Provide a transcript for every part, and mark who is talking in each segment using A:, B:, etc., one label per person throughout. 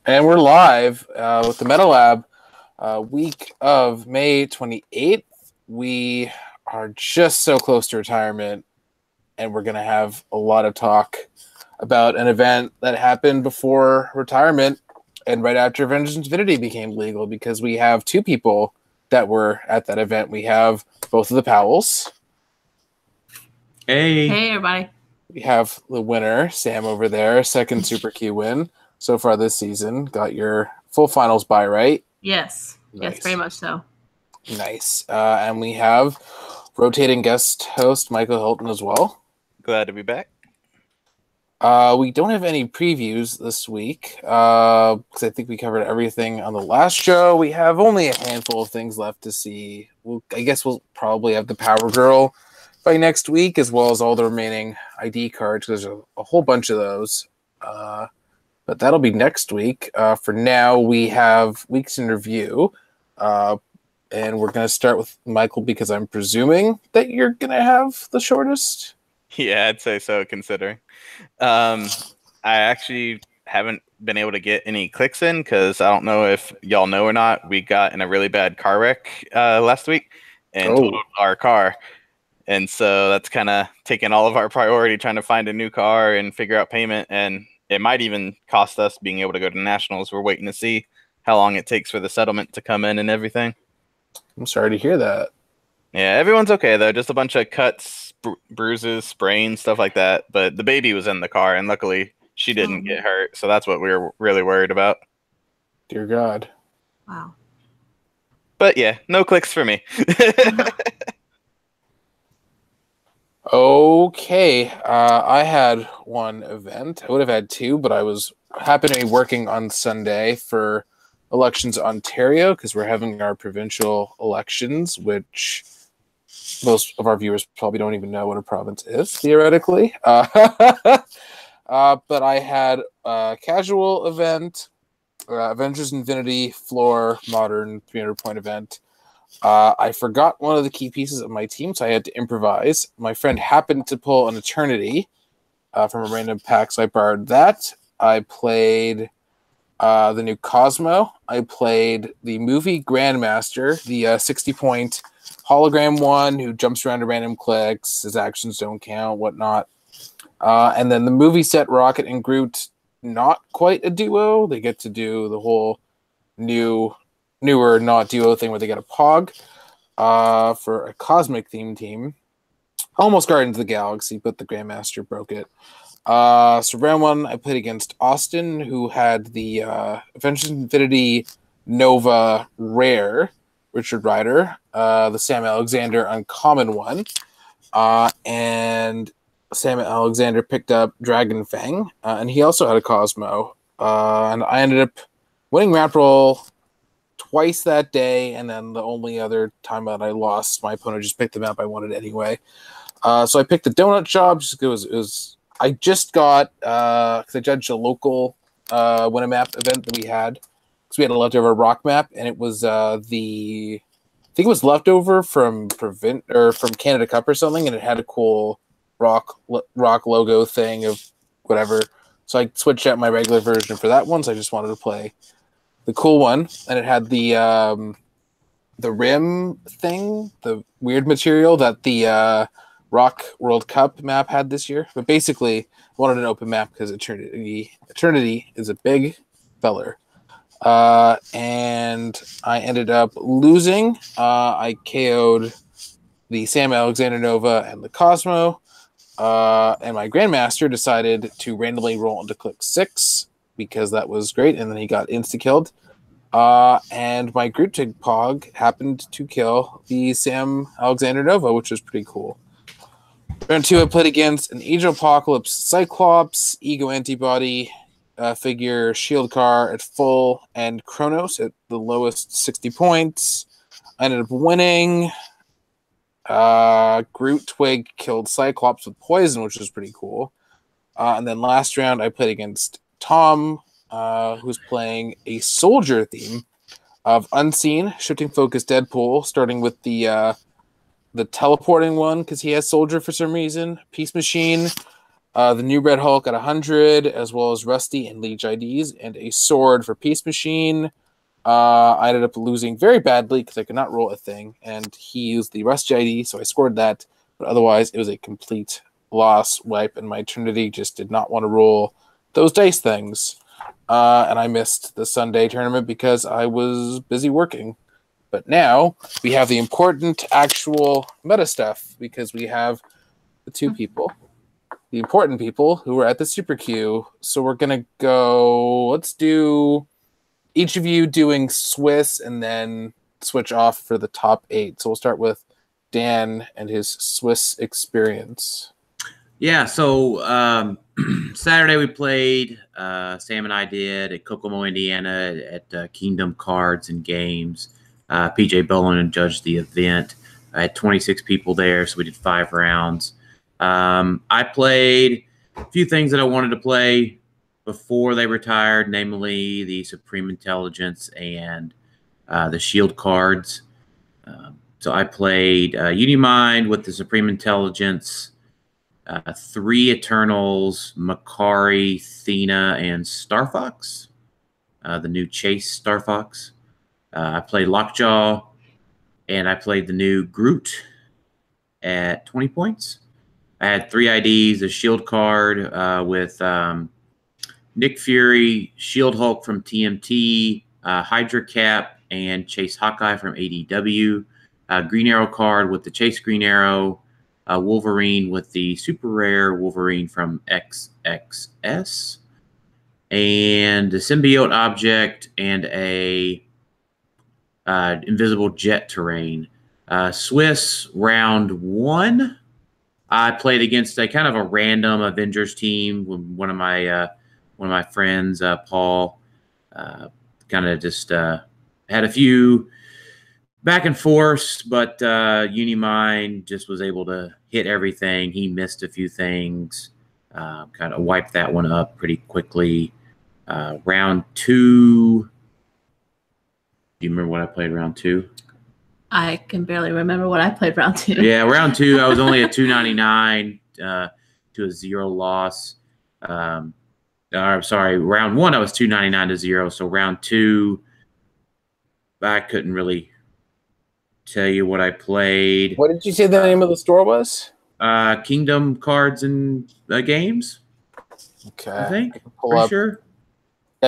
A: And we're live with the Meta Lab week of May 28th. We are just so close to retirement, and we're going to have a lot of talk about an event that happened before retirement and right after Avengers Infinity became legal, because we have two people that were at that event. We have both of the Powells.
B: Hey, everybody.
A: We have the winner, Sam, over there, second Super Q win so far this season. Got your full finals bye, right?
B: Yes.
A: Nice.
B: Yes, very much so.
A: Nice. And we have rotating guest host Michael Hilton as well.
C: Glad to be back.
A: We don't have any previews this week because I think we covered everything on the last show. We have only a handful of things left to see. I guess we'll probably have the Power Girl by next week, as well as all the remaining ID cards. There's a whole bunch of those. But that'll be next week. For now, we have weeks in review. And we're going to start with Michael, because I'm presuming that you're going to have the shortest.
C: Yeah, I'd say so, considering. I actually haven't been able to get any clicks in because I don't know if y'all know or not. We got in a really bad car wreck last week and totaled our car. And so that's kind of taken all of our priority, trying to find a new car and figure out payment. And it might even cost us being able to go to nationals. We're waiting to see how long it takes for the settlement to come in and everything.
A: I'm sorry to hear that.
C: Yeah, everyone's okay, though. Just a bunch of cuts, bruises, sprains, stuff like that. But the baby was in the car, and luckily she didn't get hurt. So that's what we were really worried about.
A: Dear God.
B: Wow.
C: But yeah, no clicks for me.
A: Okay. I had one event. I would have had two, but I was happened to be working on Sunday for Elections Ontario, because we're having our provincial elections, which most of our viewers probably don't even know what a province is, theoretically. But I had a casual event, Avengers Infinity floor modern 300-point event. I forgot one of the key pieces of my team, so I had to improvise. My friend happened to pull an Eternity from a random pack, so I borrowed that. I played the new Cosmo. I played the movie Grandmaster, the 60-point hologram one who jumps around to random clicks, his actions don't count, whatnot. And then the movie set Rocket and Groot, not quite a duo. They get to do the whole newer not duo thing where they get a Pog for a cosmic theme team. Almost Guardians of the Galaxy, but the Grandmaster broke it. So round one, I played against Austin, who had the Avengers Infinity Nova Rare Richard Rider, the Sam Alexander Uncommon one, and Sam Alexander picked up Dragon Fang, and he also had a Cosmo, and I ended up winning map roll twice that day, and then the only other time that I lost, my opponent just picked the map I wanted anyway. So I picked the Donut Job just because it was I just got because I judged a local win a map event that we had, because we had a leftover rock map, and it was I think it was leftover from Canada Cup or something, and it had a cool rock logo thing of whatever. So I switched out my regular version for that one. So I just wanted to play the cool one, and it had the rim thing, the weird material that the ROC World Cup map had this year. But basically, I wanted an open map because Eternity is a big feller. And I ended up losing. I KO'd the Sam Alexander Nova and the Cosmo. And my Grandmaster decided to randomly roll into Clix 6 because that was great, and then he got insta-killed. And my Groot Tig Pog happened to kill the Sam Alexander Nova, which was pretty cool. Round two, I played against an Age of Apocalypse Cyclops, Ego Antibody figure, Shield Car at full, and Kronos at the lowest 60 points. I ended up winning. Groot Twig killed Cyclops with poison, which was pretty cool. And then last round, I played against Tom, who's playing a soldier theme of Unseen, Shifting Focus Deadpool, starting with the teleporting one, because he has soldier for some reason, Peace Machine, The new Red Hulk at 100, as well as Rusty and Leech IDs, and a sword for Peace Machine. I ended up losing very badly because I could not roll a thing, and he used the Rusty ID, so I scored that. But otherwise, it was a complete loss wipe, and my Eternity just did not want to roll those dice things. And I missed the Sunday tournament because I was busy working. But now we have the important actual meta stuff because we have the two people, the important people who were at the Super Q. So we're going to go, let's do each of you doing Swiss and then switch off for the top 8. So we'll start with Dan and his Swiss experience.
B: Yeah, so Saturday we played, Sam and I did at Kokomo, Indiana at Kingdom Cards and Games. PJ Bowen judged the event. I had 26 people there, so we did 5 rounds. I played a few things that I wanted to play before they retired, namely the Supreme Intelligence and the Shield cards. So I played Unimind with the Supreme Intelligence, 3 Eternals, Makari, Thena, and Star Fox, the new Chase Star Fox. I played Lockjaw, and I played the new Groot at 20 points. I had 3 IDs, a Shield card with Nick Fury, Shield Hulk from TMT, Hydra Cap, and Chase Hawkeye from ADW. Green Arrow card with the Chase Green Arrow, Wolverine with the super rare Wolverine from XXS, and a symbiote object and a invisible jet terrain. Swiss round 1. I played against a kind of a random Avengers team with one of my friends, Paul. Kind of just had a few back and forth, but Unimind just was able to hit everything. He missed a few things, kind of wiped that one up pretty quickly. Round 2. Do you remember what I played round 2?
D: I can barely remember what I played round 2.
B: Yeah, round 2, I was only at 299 to a 0 loss. I'm sorry, round 1, I was 299 to 0. So round 2, I couldn't really tell you what I played.
A: What did you say the name of the store was?
B: Kingdom Cards and Games.
A: Okay.
B: I think.
A: I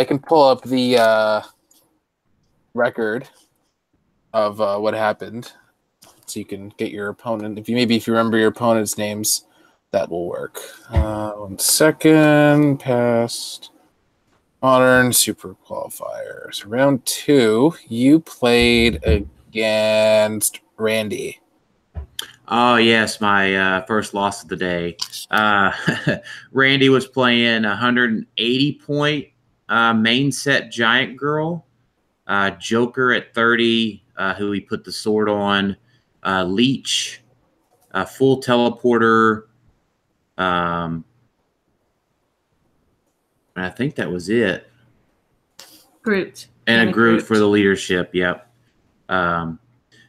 A: can pull up the record of what happened, so you can get your opponent. If you remember your opponent's names, that will work. 1 second. Past, modern, super qualifiers. Round 2, you played against Randy.
B: Oh yes, my first loss of the day. Randy was playing 180 point main set Giant Girl. Joker at 30, who he put the sword on. Leech, full teleporter. And I think that was it.
D: Groot.
B: And a Groot for the leadership, yep.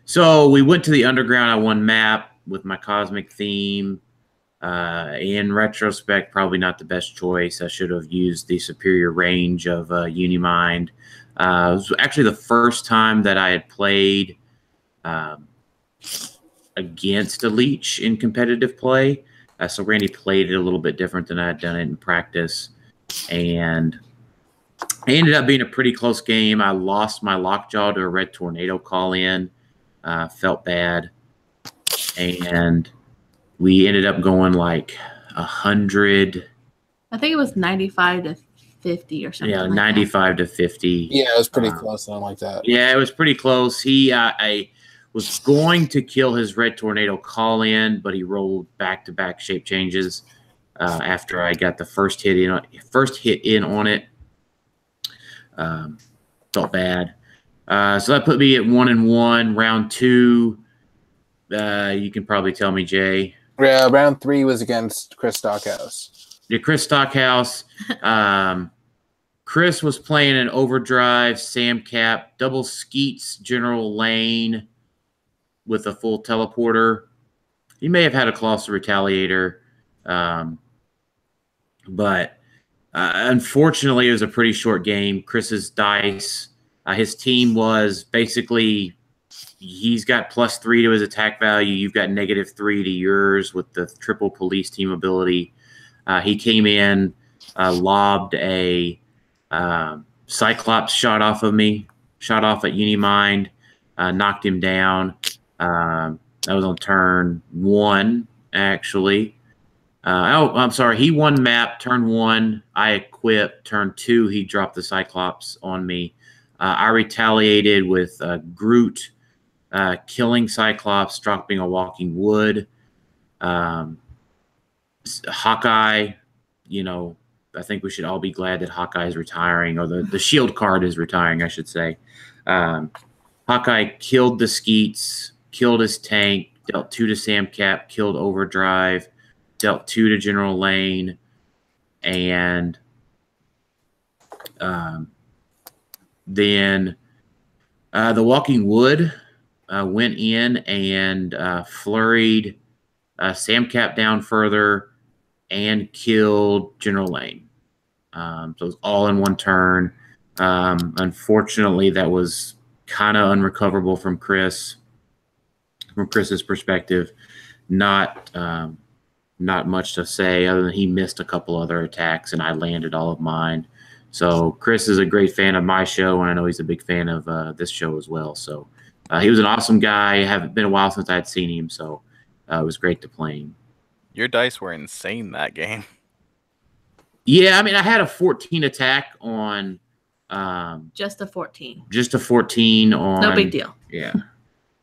B: So we went to the underground. I won map with my cosmic theme. In retrospect, probably not the best choice. I should have used the superior range of Unimind. It was actually the first time that I had played against a Leech in competitive play. So Randy played it a little bit different than I had done it in practice. And it ended up being a pretty close game. I lost my Lockjaw to a Red Tornado call-in. Felt bad. And we ended up going like 100.
D: I think it was 95 to 50 or something.
B: Yeah,
D: like
B: 95 to 50.
A: Yeah, it was pretty close, something like that.
B: Yeah, it was pretty close. I was going to kill his Red Tornado call-in, but he rolled back-to-back shape changes after I got the first hit in on it. Felt bad. So that put me at 1-1. Round 2, you can probably tell me, Jay.
A: Yeah, round 3 was against Chris Stockhouse.
B: Yeah, Chris Stockhouse. Chris was playing an Overdrive, Sam Cap, double Skeets, General Lane with a full teleporter. He may have had a Colossal Retaliator. But unfortunately, it was a pretty short game. Chris's dice, his team was basically, he's got +3 to his attack value. You've got -3 to yours with the triple police team ability. He came in, lobbed a Cyclops shot off of me, shot off at Unimind, knocked him down. That was on turn 1, actually. I'm sorry. He won map turn 1. I equipped turn 2. He dropped the Cyclops on me. I retaliated with Groot killing Cyclops, dropping a Walking Wood. Hawkeye, I think we should all be glad that Hawkeye is retiring, or the shield card is retiring, I should say. Hawkeye killed the Skeets, killed his tank, dealt 2 to Sam Cap, killed Overdrive, dealt 2 to General Lane, and then the Walking Wood went in and flurried Sam Cap down further and killed General Lane. So it was all in one turn. Unfortunately, that was kind of unrecoverable from Chris. From Chris's perspective, not much to say other than he missed a couple other attacks and I landed all of mine. So Chris is a great fan of my show, and I know he's a big fan of this show as well. So he was an awesome guy. It haven't been a while since I'd seen him, so it was great to play him.
C: Your dice were insane that game.
B: Yeah, I mean, I had a 14 attack on.
D: Just a 14.
B: Just a 14 on.
D: No big deal.
B: Yeah.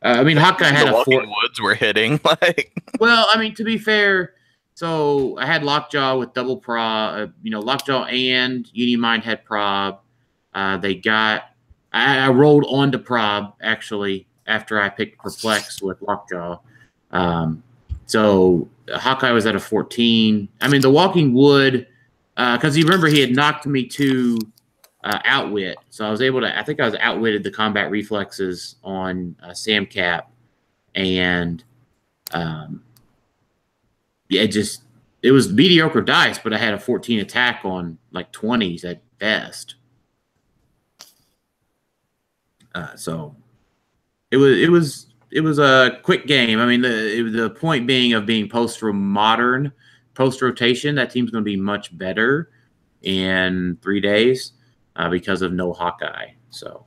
B: I mean, Hawkeye had a
C: Walking Woods were hitting. Like,
B: well, I mean, to be fair, so I had Lockjaw with double prob. Lockjaw and Unimind had prob. I rolled on to prob, actually, after I picked Perplex with Lockjaw. So Hawkeye was at a 14. I mean, the Walking Wood, because you remember he had knocked me to Outwit. So I was able to, I think I was outwitted the combat reflexes on Sam Cap. And it was mediocre dice, but I had a 14 attack on like 20s at best. So it was a quick game. I mean, the point being of being post-rotation, that team's going to be much better in 3 days because of no Hawkeye. So,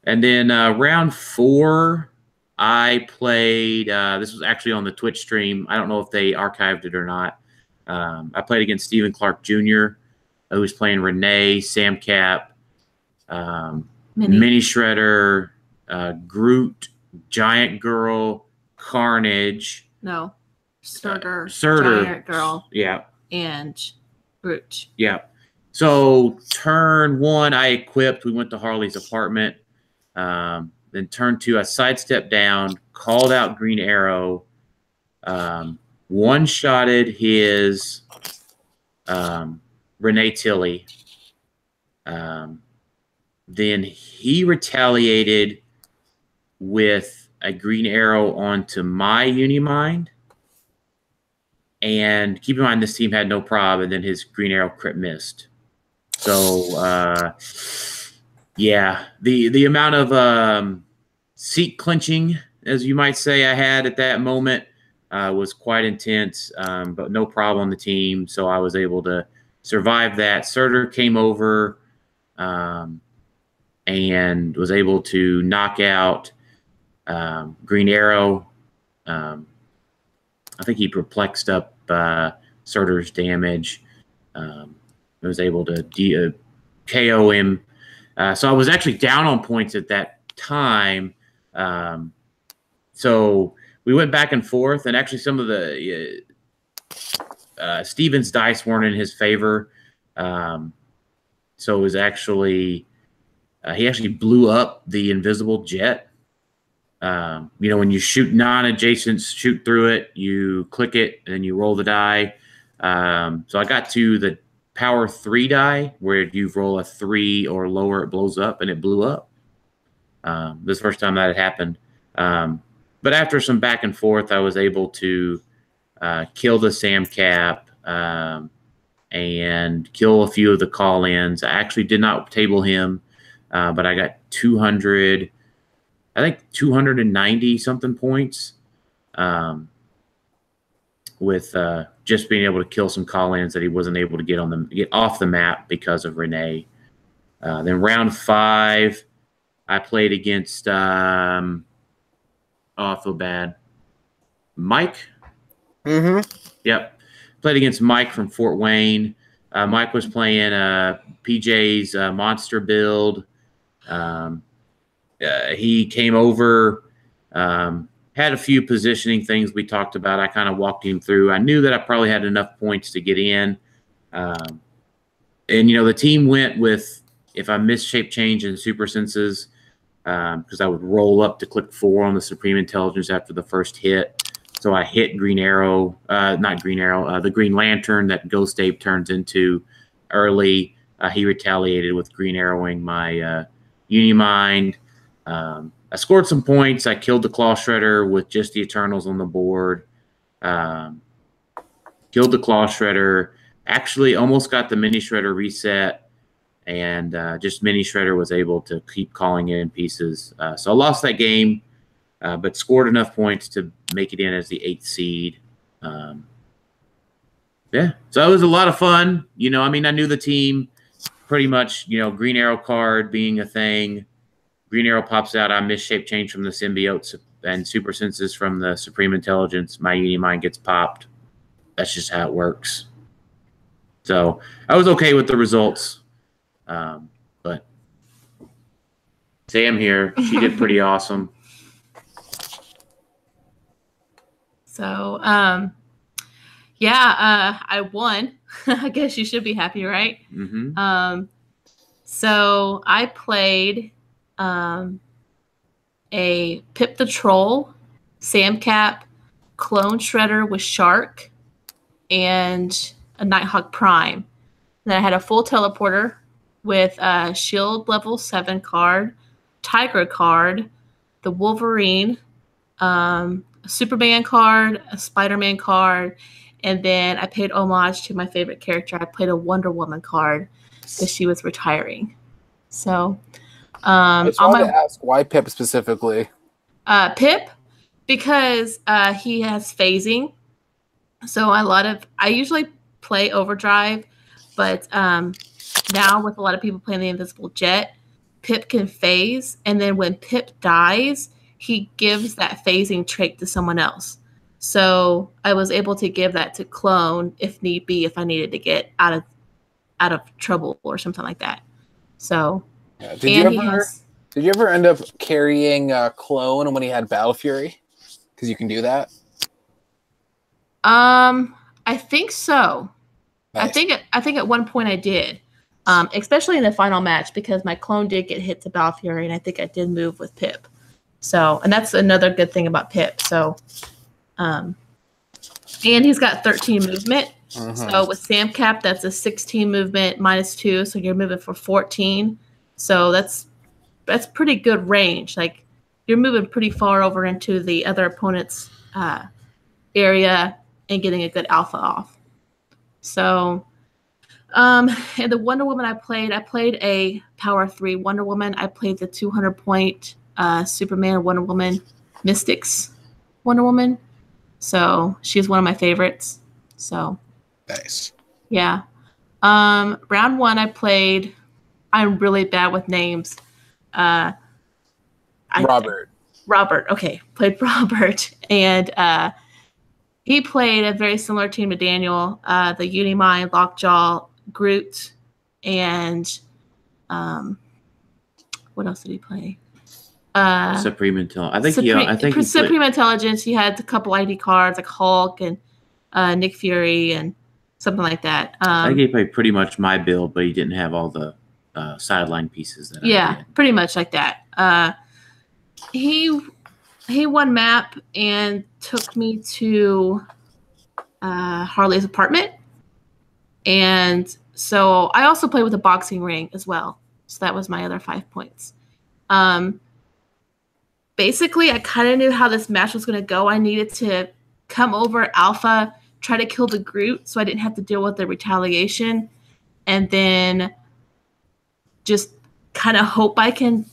B: and then round 4, I played. This was actually on the Twitch stream. I don't know if they archived it or not. I played against Stephen Clark Jr., who was playing Renee, Sam Cap, Mini Shredder, Groot, Giant Girl, Carnage.
D: No. Surtur,
B: Giant
D: Girl.
B: Yeah.
D: And Groot.
B: Yeah. So turn 1, I equipped. We went to Harley's apartment. Then turn 2, I sidestepped down, called out Green Arrow, one-shotted his Renee Tilly. Then he retaliated with a Green Arrow onto my Unimind. And keep in mind, this team had no prob, and then his Green Arrow crit missed. So, yeah, the amount of seat clinching, as you might say, I had at that moment was quite intense, but no problem on the team. So I was able to survive that. Surtur came over and was able to knock out Green Arrow. I think he perplexed up Surtur's damage. I was able to KO him. So I was actually down on points at that time. So we went back and forth, and actually some of the Steven's dice weren't in his favor. So it was actually he actually blew up the invisible jet. When you shoot non-adjacents, shoot through it, you click it, and then you roll the die. So I got to the power 3 die, where you roll a 3 or lower, it blows up, and it blew up. This first time that had happened. But after some back and forth, I was able to kill the Sam Cap, and kill a few of the call-ins. I actually did not table him, but I got 200, I think 290 something points with just being able to kill some call-ins that he wasn't able to get off the map because of Renee. Then round 5, I played against I feel bad. Mike. Yep. Played against Mike from Fort Wayne. Mike was playing PJ's monster build. He came over, had a few positioning things we talked about. I kind of walked him through. I knew that I probably had enough points to get in. And, the team went with, if I missed shape change and super senses, because I would roll up to click 4 on the Supreme Intelligence after the first hit. So I hit Green Arrow, not Green Arrow, the Green Lantern that Ghost Ape turns into early. He retaliated with Green Arrowing my Unimind. I scored some points. I killed the Claw Shredder with just the Eternals on the board. Killed the Claw Shredder. Actually almost got the Mini Shredder reset. And just Mini Shredder was able to keep calling in pieces. So I lost that game. But scored enough points to make it in as the 8th seed. So it was a lot of fun. I knew the team pretty much, Green Arrow card being a thing. Green Arrow pops out. I miss shape change from the symbiotes and super senses from the Supreme Intelligence. My Unimind gets popped. That's just how it works. So I was okay with the results. But Sam here, she did pretty awesome.
D: So, I won. I guess you should be happy, right?
B: Mm-hmm.
D: So I played a Pip the Troll, Sam Cap, Clone Shredder with Shark, and a Nighthawk Prime. Then I had a full teleporter with a Shield level 7 card, Tiger card, the Wolverine, a Superman card, a Spider-Man card, and then I paid homage to my favorite character. I played a Wonder Woman card because she was retiring. So,
A: I just wanted to ask why Pip specifically.
D: Pip, because he has phasing. So I usually play Overdrive, but now with a lot of people playing the Invisible Jet, Pip can phase, and then when Pip dies, he gives that phasing trait to someone else. So I was able to give that to Clone if need be, if I needed to get out of trouble or something like that. So
A: did you ever end up carrying Clone when he had Battle Fury? Because you can do that.
D: I think so. Nice. I think at one point I did. Especially in the final match because my Clone did get hit to Battle Fury, and I think I did move with Pip. So, and that's another good thing about Pip. So, and he's got 13 movement. So with Sam Cap, that's a 16 movement -2. So you're moving for 14. So that's pretty good range. Like you're moving pretty far over into the other opponent's area and getting a good alpha off. So, and the Wonder Woman I played a Power 3 Wonder Woman. I played the 200-point Superman Wonder Woman Mystics Wonder Woman. So she's one of my favorites. So
A: nice.
D: Yeah. Round 1 I played. I'm really bad with names.
A: Robert.
D: Okay. Played Robert. And he played a very similar team to Daniel. The Unimind, Lockjaw, Groot, and what else did he play?
B: Supreme Intelligence.
D: Supreme Intelligence. He had a couple ID cards like Hulk and Nick Fury and something like that.
B: I think he played pretty much my build, but he didn't have all the sideline pieces that I did.
D: Pretty much like that. He won map and took me to Harley's apartment. And so I also played with a boxing ring as well. So that was my other 5 points. Basically, I kind of knew how this match was going to go. I needed to come over alpha, try to kill the Groot so I didn't have to deal with the retaliation, and then just kind of hope I can,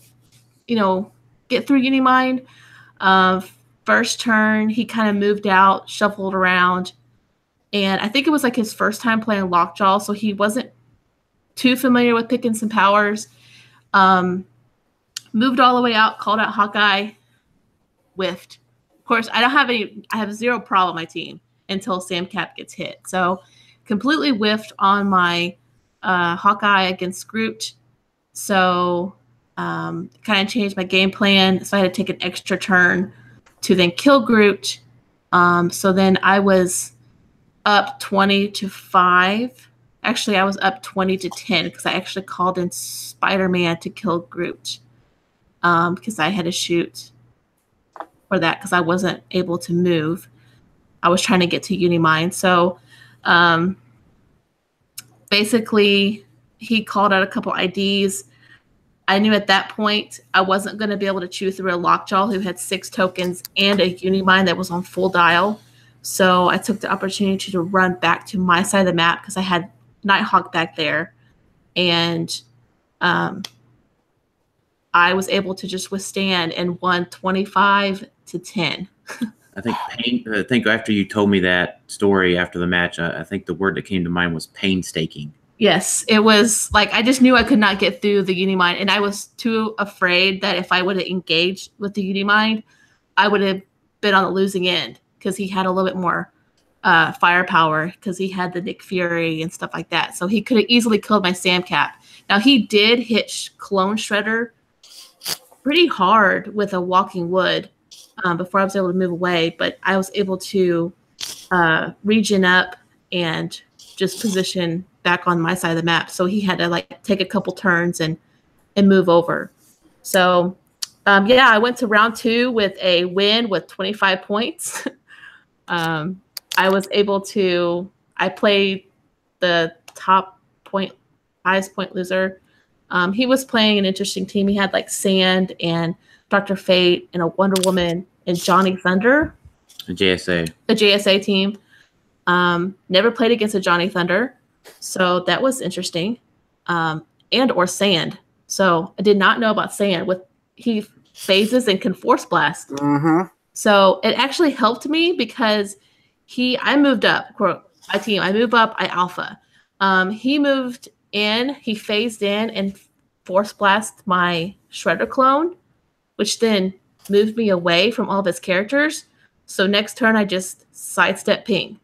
D: get through Unimind. First turn, he kind of moved out, shuffled around, and I think it was like his first time playing Lockjaw, so he wasn't too familiar with picking some powers. Moved all the way out, called out Hawkeye, whiffed. Of course, I have zero problem on my team until Sam Cap gets hit. So completely whiffed on my Hawkeye against Groot. So kind of changed my game plan. So I had to take an extra turn to then kill Groot. So then I was up 20-5. Actually, I was up 20-10 because I actually called in Spider-Man to kill Groot because I had to shoot for that because I wasn't able to move. I was trying to get to Unimind. So basically, he called out a couple IDs. I knew at that point I wasn't going to be able to chew through a Lockjaw who had 6 tokens and a Unimind that was on full dial. So I took the opportunity to run back to my side of the map because I had Nighthawk back there. And I was able to just withstand and won 25-10.
B: I think after you told me that story after the match, I think the word that came to mind was painstaking.
D: Yes, it was like I just knew I could not get through the Unimind, and I was too afraid that if I would have engaged with the Unimind, I would have been on the losing end because he had a little bit more firepower because he had the Nick Fury and stuff like that. So he could have easily killed my Sam Cap. Now he did hit Clone Shredder pretty hard with a Walking Wood before I was able to move away, but I was able to regen up and just position back on my side of the map. So he had to take a couple turns and move over. So I went to round 2 with a win with 25 points. I was able to, I played the highest point loser. He was playing an interesting team. He had Sand and Dr. Fate and a Wonder Woman and Johnny Thunder.
B: The JSA.
D: The JSA team. Never played against a Johnny Thunder. So that was interesting. Or Sand. So I did not know about Sand. He phases and can force blast.
A: Mm-hmm.
D: So it actually helped me because I moved up. My team, I moved up, I alpha. He moved in, he phased in and force blast my Shredder clone, which then moved me away from all of his characters. So next turn I just sidestep ping.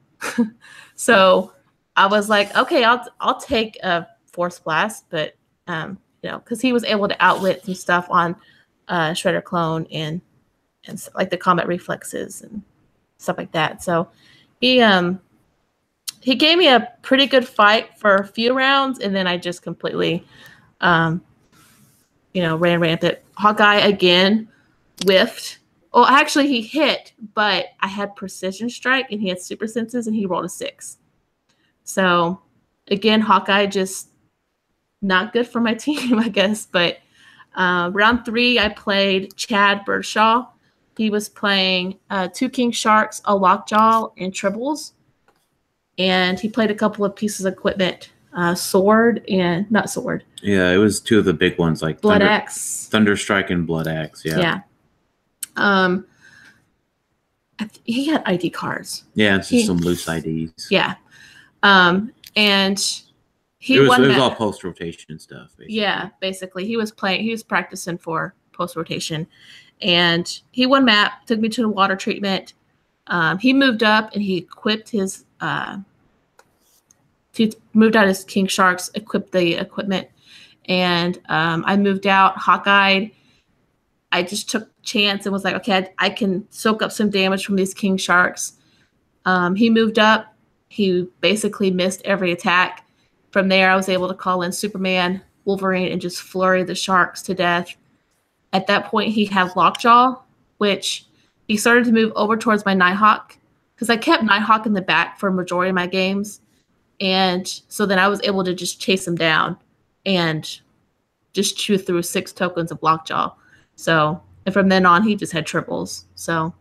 D: So I was like, okay, I'll take a force blast, but because he was able to outwit some stuff on Shredder clone and like the combat reflexes and stuff like that. So he gave me a pretty good fight for a few rounds, and then I just completely ran rampant. Hawkeye again whiffed. Well, actually he hit, but I had precision strike and he had super senses and he rolled a 6. So again, Hawkeye just not good for my team, I guess. But round 3, I played Chad Birdshaw. He was playing 2 King Sharks, a Lockjaw, and Tribbles. And he played a couple of pieces of equipment, sword and not sword.
B: Yeah, it was 2 of the big ones like
D: Blood Axe.
B: Thunderstrike and Blood Axe. Yeah.
D: He had ID cards.
B: Yeah, it's just some loose IDs.
D: Yeah. And he won.
B: It was all post rotation stuff. Basically.
D: Yeah, basically he was practicing for post rotation, and he won map. Took me to the water treatment. He moved up and he equipped his. He moved out his King Sharks, equipped the equipment, and I moved out. Hawkeye. I just took chance and was like, okay, I can soak up some damage from these King Sharks. He moved up. He basically missed every attack. From there, I was able to call in Superman, Wolverine, and just flurry the Sharks to death. At that point, he had Lockjaw, which he started to move over towards my Nighthawk because I kept Nighthawk in the back for a majority of my games. And so then I was able to just chase him down and just chew through 6 tokens of Lockjaw. So, and from then on, he just had triples. So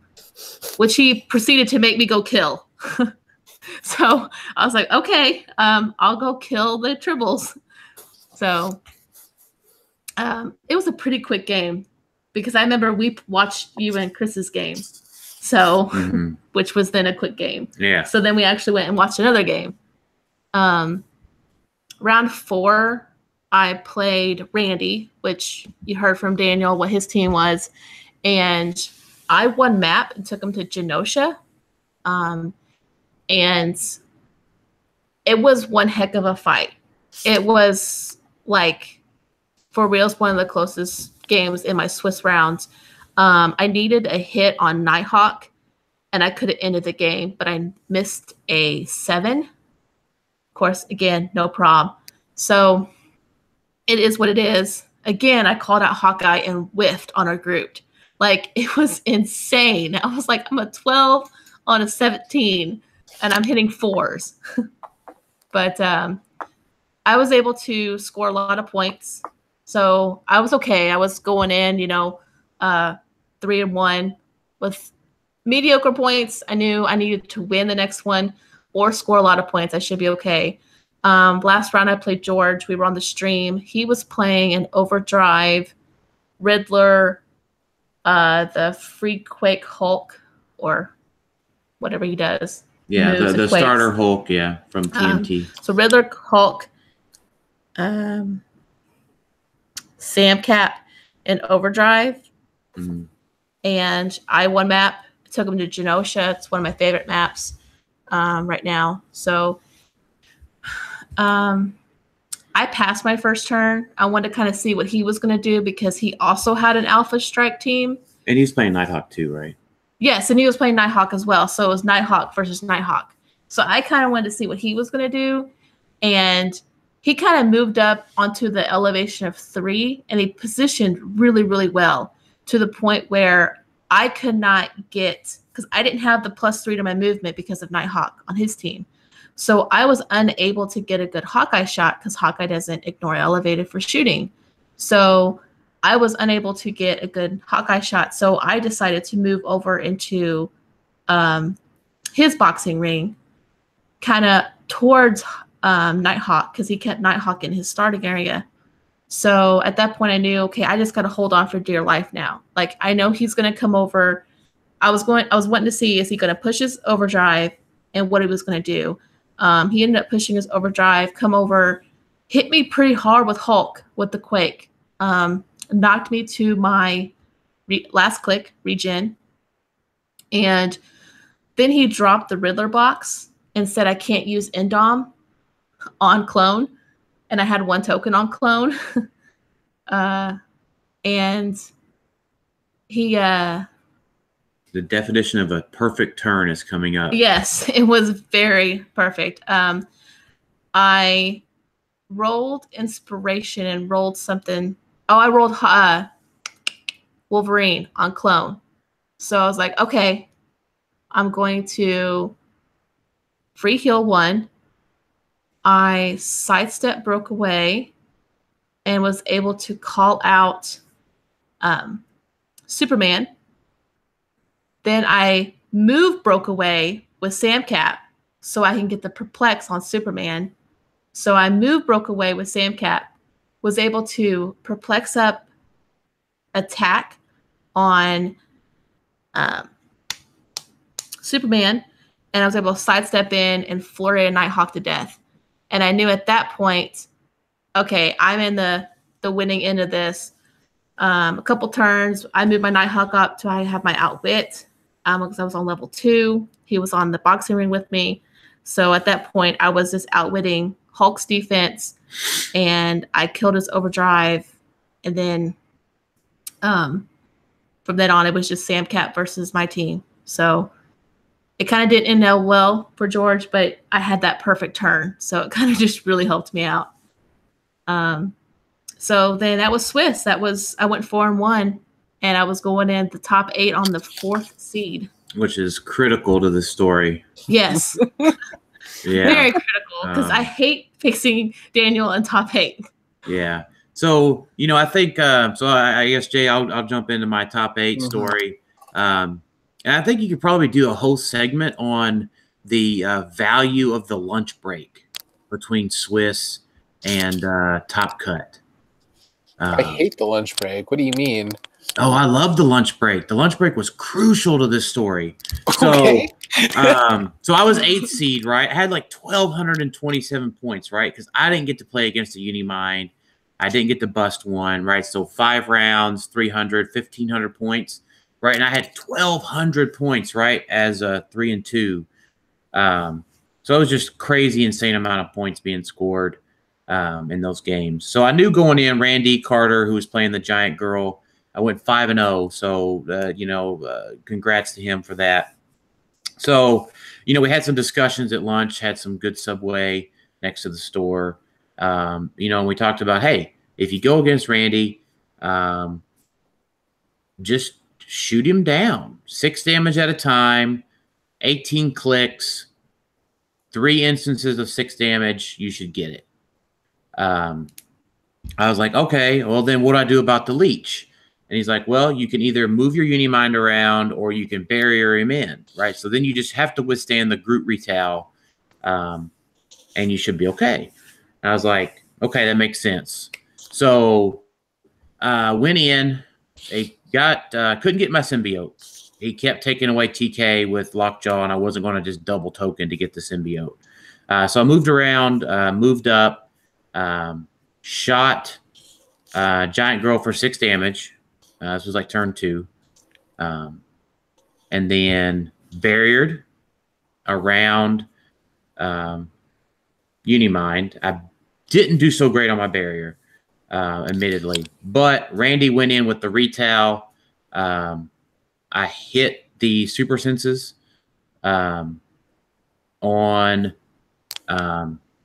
D: which he proceeded to make me go kill. So I was like, okay, I'll go kill the tribbles. So it was a pretty quick game because I remember we watched you and Chris's game. So, which was then a quick game.
B: Yeah.
D: So then we actually went and watched another game. Round 4, I played Randy, which you heard from Daniel what his team was. And I won map and took him to Genosha. And it was one heck of a fight. It was like, for real, one of the closest games in my Swiss rounds. I needed a hit on Nighthawk, and I could have ended the game, but I missed a 7. Of course, again, no problem. So it is what it is. Again, I called out Hawkeye and whiffed on our group. Like, it was insane. I was like, I'm a 12 on a 17, and I'm hitting 4s. But I was able to score a lot of points. So I was okay. I was going in, 3-1 with mediocre points. I knew I needed to win the next one or score a lot of points. I should be okay. Last round I played George. We were on the stream. He was playing an Overdrive, Riddler, the Freakquake Hulk, or whatever he does.
B: Yeah, the starter Hulk, from TNT.
D: So Riddler, Hulk, Sam Cap, and Overdrive. And I won map. I took him to Genosha. It's one of my favorite maps right now. So I passed my first turn. I wanted to kind of see what he was going to do because he also had an Alpha Strike team.
B: And he's playing Nighthawk too, right?
D: Yes, and he was playing Nighthawk as well. So it was Nighthawk versus Nighthawk. So I kind of wanted to see what he was going to do. And he kind of moved up onto the elevation of 3, and he positioned really, really well to the point where I could not get, because I didn't have the +3 to my movement because of Nighthawk on his team. So I was unable to get a good Hawkeye shot because Hawkeye doesn't ignore elevated for shooting. So I was unable to get a good Hawkeye shot. So I decided to move over into his boxing ring, kind of towards Nighthawk, because he kept Nighthawk in his starting area. So at that point I knew, okay, I just got to hold on for dear life now. Like, I know he's going to come over. I was wanting to see, is he going to push his Overdrive and what he was going to do. He ended up pushing his Overdrive, come over, hit me pretty hard with Hulk, with the Quake. Knocked me to my last click, regen. And then he dropped the Riddler box and said I can't use Endom on clone. And I had 1 token on clone. And he... the
B: definition of a perfect turn is coming up.
D: Yes, it was very perfect. I rolled Inspiration and rolled something... Oh, I rolled Wolverine on clone. So I was like, okay, I'm going to free heal 1. I sidestep broke away and was able to call out Superman. Then I move broke away with Samcap so I can get the perplex on Superman. So I moved broke away with Samcap, was able to perplex up attack on Superman, and I was able to sidestep in and flurry a Nighthawk to death. And I knew at that point, okay, I'm in the winning end of this. A couple turns, I moved my Nighthawk up to I have my outwit because I was on level 2. He was on the boxing ring with me. So at that point, I was just outwitting Hulk's defense, and I killed his Overdrive. And then from then on, it was just Samcat versus my team. So it kind of didn't end out well for George, but I had that perfect turn. So it kind of just really helped me out. So then that was Swiss. I went 4-1, and I was going in the top 8 on the 4th seed.
B: Which is critical to the story.
D: Yes.
B: Yeah.
D: Very critical, because I hate facing Daniel in top 8.
B: Yeah. So, I think, I guess, Jay, I'll jump into my top 8 story. And I think you could probably do a whole segment on the value of the lunch break between Swiss and Top Cut.
A: I hate the lunch break. What do you mean?
B: Oh, I love the lunch break. The lunch break was crucial to this story. So,
A: Okay.
B: so I was 8th seed, right? I had like 1,227 points, right? Because I didn't get to play against a Unimind. I didn't get to bust one, right? So 5 rounds, 300, 1,500 points, right? And I had 1,200 points, right, as a 3 and 2. So it was just crazy, insane amount of points being scored in those games. So I knew going in, Randy Carter, who was playing the Giant Girl, I went 5-0. So, congrats to him for that. So, we had some discussions at lunch, had some good Subway next to the store. And we talked about, hey, if you go against Randy, just shoot him down. 6 damage at a time, 18 clicks, 3 instances of 6 damage, you should get it. I was like, okay, well, then what do I do about the leech? And he's like, well, you can either move your Unimind around or you can barrier him in, right? So then you just have to withstand the Groot retail, and you should be okay. And I was like, okay, that makes sense. So went in, couldn't get my symbiote. He kept taking away TK with Lockjaw, and I wasn't going to just double token to get the symbiote. So I moved around, moved up, shot Giant Girl for 6 damage. This was like turn 2. And then barriered around Unimind. I didn't do so great on my barrier, admittedly. But Randy went in with the retail. I hit the super senses on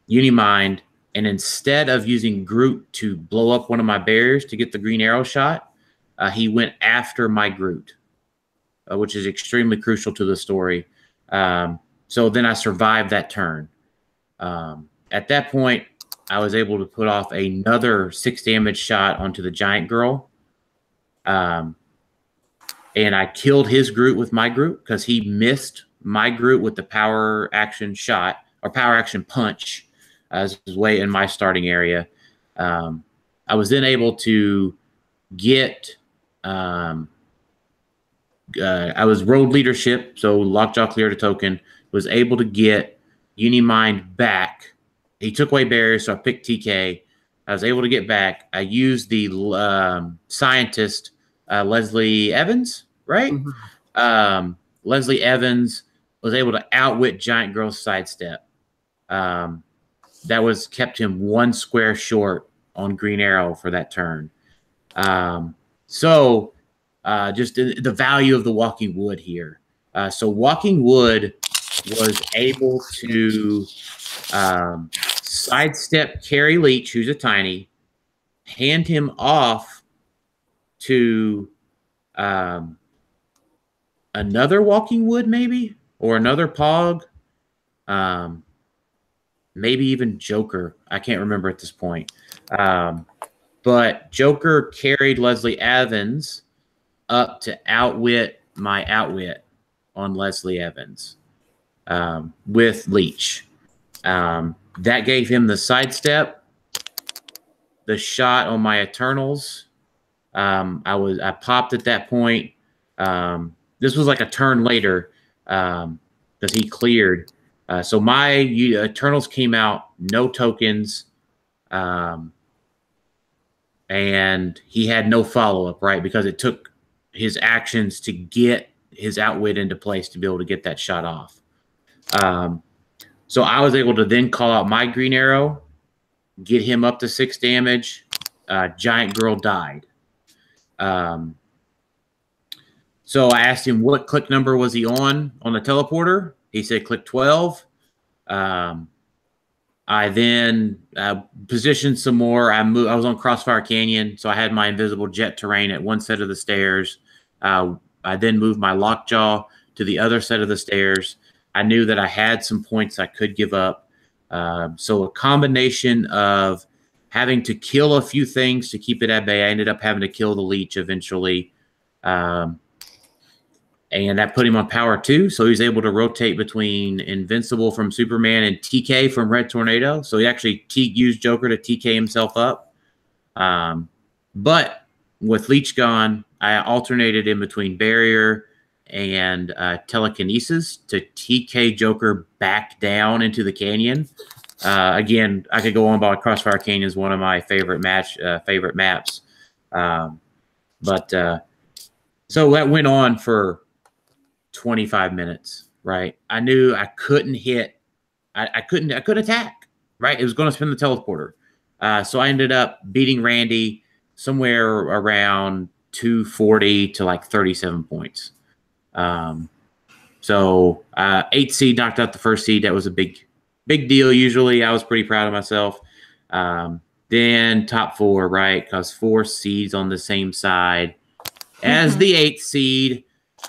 B: Unimind. And instead of using Groot to blow up one of my barriers to get the green arrow shot, he went after my Groot, which is extremely crucial to the story. So then I survived that turn. At that point, I was able to put off another 6 damage shot onto the Giant Girl. And I killed his Groot with my Groot because he missed my Groot with the power action shot or power action punch. This was way in my starting area. I was then able to get I was road leadership, so Lockjaw cleared a token, was able to get Unimind back. He took away barriers, so I picked TK. I was able to get back. I used the scientist, Leslie Evans, right? Mm-hmm. Leslie Evans was able to outwit Giant Girl's sidestep. That kept him 1 square short on Green Arrow for that turn. So just the value of the Walking Wood here. So Walking Wood was able to sidestep Carrie Leach, who's a tiny, hand him off to another Walking Wood maybe, or another Pog, maybe even Joker. I can't remember at this point. But Joker carried Leslie Evans up to outwit my outwit on Leslie Evans with Leech. That gave him the sidestep, the shot on my Eternals. I popped at that point. This was like a turn later because he cleared. So my Eternals came out, no tokens. And he had no follow-up, right? Because it took his actions to get his outwit into place to be able to get that shot off. So I was able to then call out my Green Arrow, get him up to 6 damage. Giant Girl died. So I asked him what click number was he on the teleporter. He said click 12. I then positioned some more. I was on Crossfire Canyon, so I had my invisible jet terrain at one set of the stairs. I then moved my Lockjaw to the other set of the stairs. I knew that I had some points I could give up. So a combination of having to kill a few things to keep it at bay. I ended up having to kill the Leech eventually. and that put him on power 2. So he's able to rotate between Invincible from Superman and TK from Red Tornado. So he actually used Joker to TK himself up. But with Leech gone, I alternated in between Barrier and Telekinesis to TK Joker back down into the canyon. Again, I could go on about Crossfire Canyon is one of my favorite maps. So that went on for 25 minutes, right? I knew I couldn't hit. I couldn't attack, right? It was going to spin the teleporter. So I ended up beating Randy somewhere around 240 to like 37 points. So 8th seed knocked out the 1st seed. That was a big deal. Usually I was pretty proud of myself. Then top 4, right? Because 4 seeds on the same side as the 8th seed.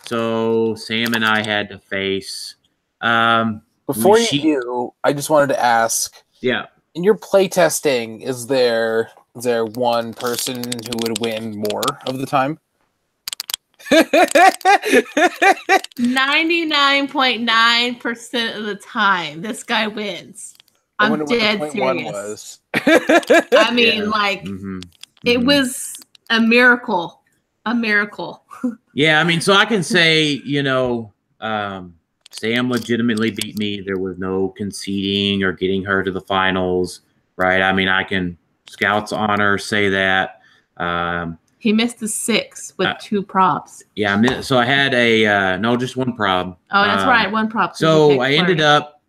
B: So Sam and I had to face.
A: Before you do, I just wanted to ask.
B: Yeah.
A: In your playtesting, is there one person who would win more of the time?
D: 99.9% of the time, this guy wins. I'm dead serious. I mean, it was a miracle. A miracle.
B: Yeah, I mean, so I can say, Sam legitimately beat me. There was no conceding or getting her to the finals, right? I mean, I can Scout's honor say that.
D: He missed the 6 with 2 props.
B: Yeah, so I had just one prob.
D: Oh, that's right, one prop.
B: So I ended up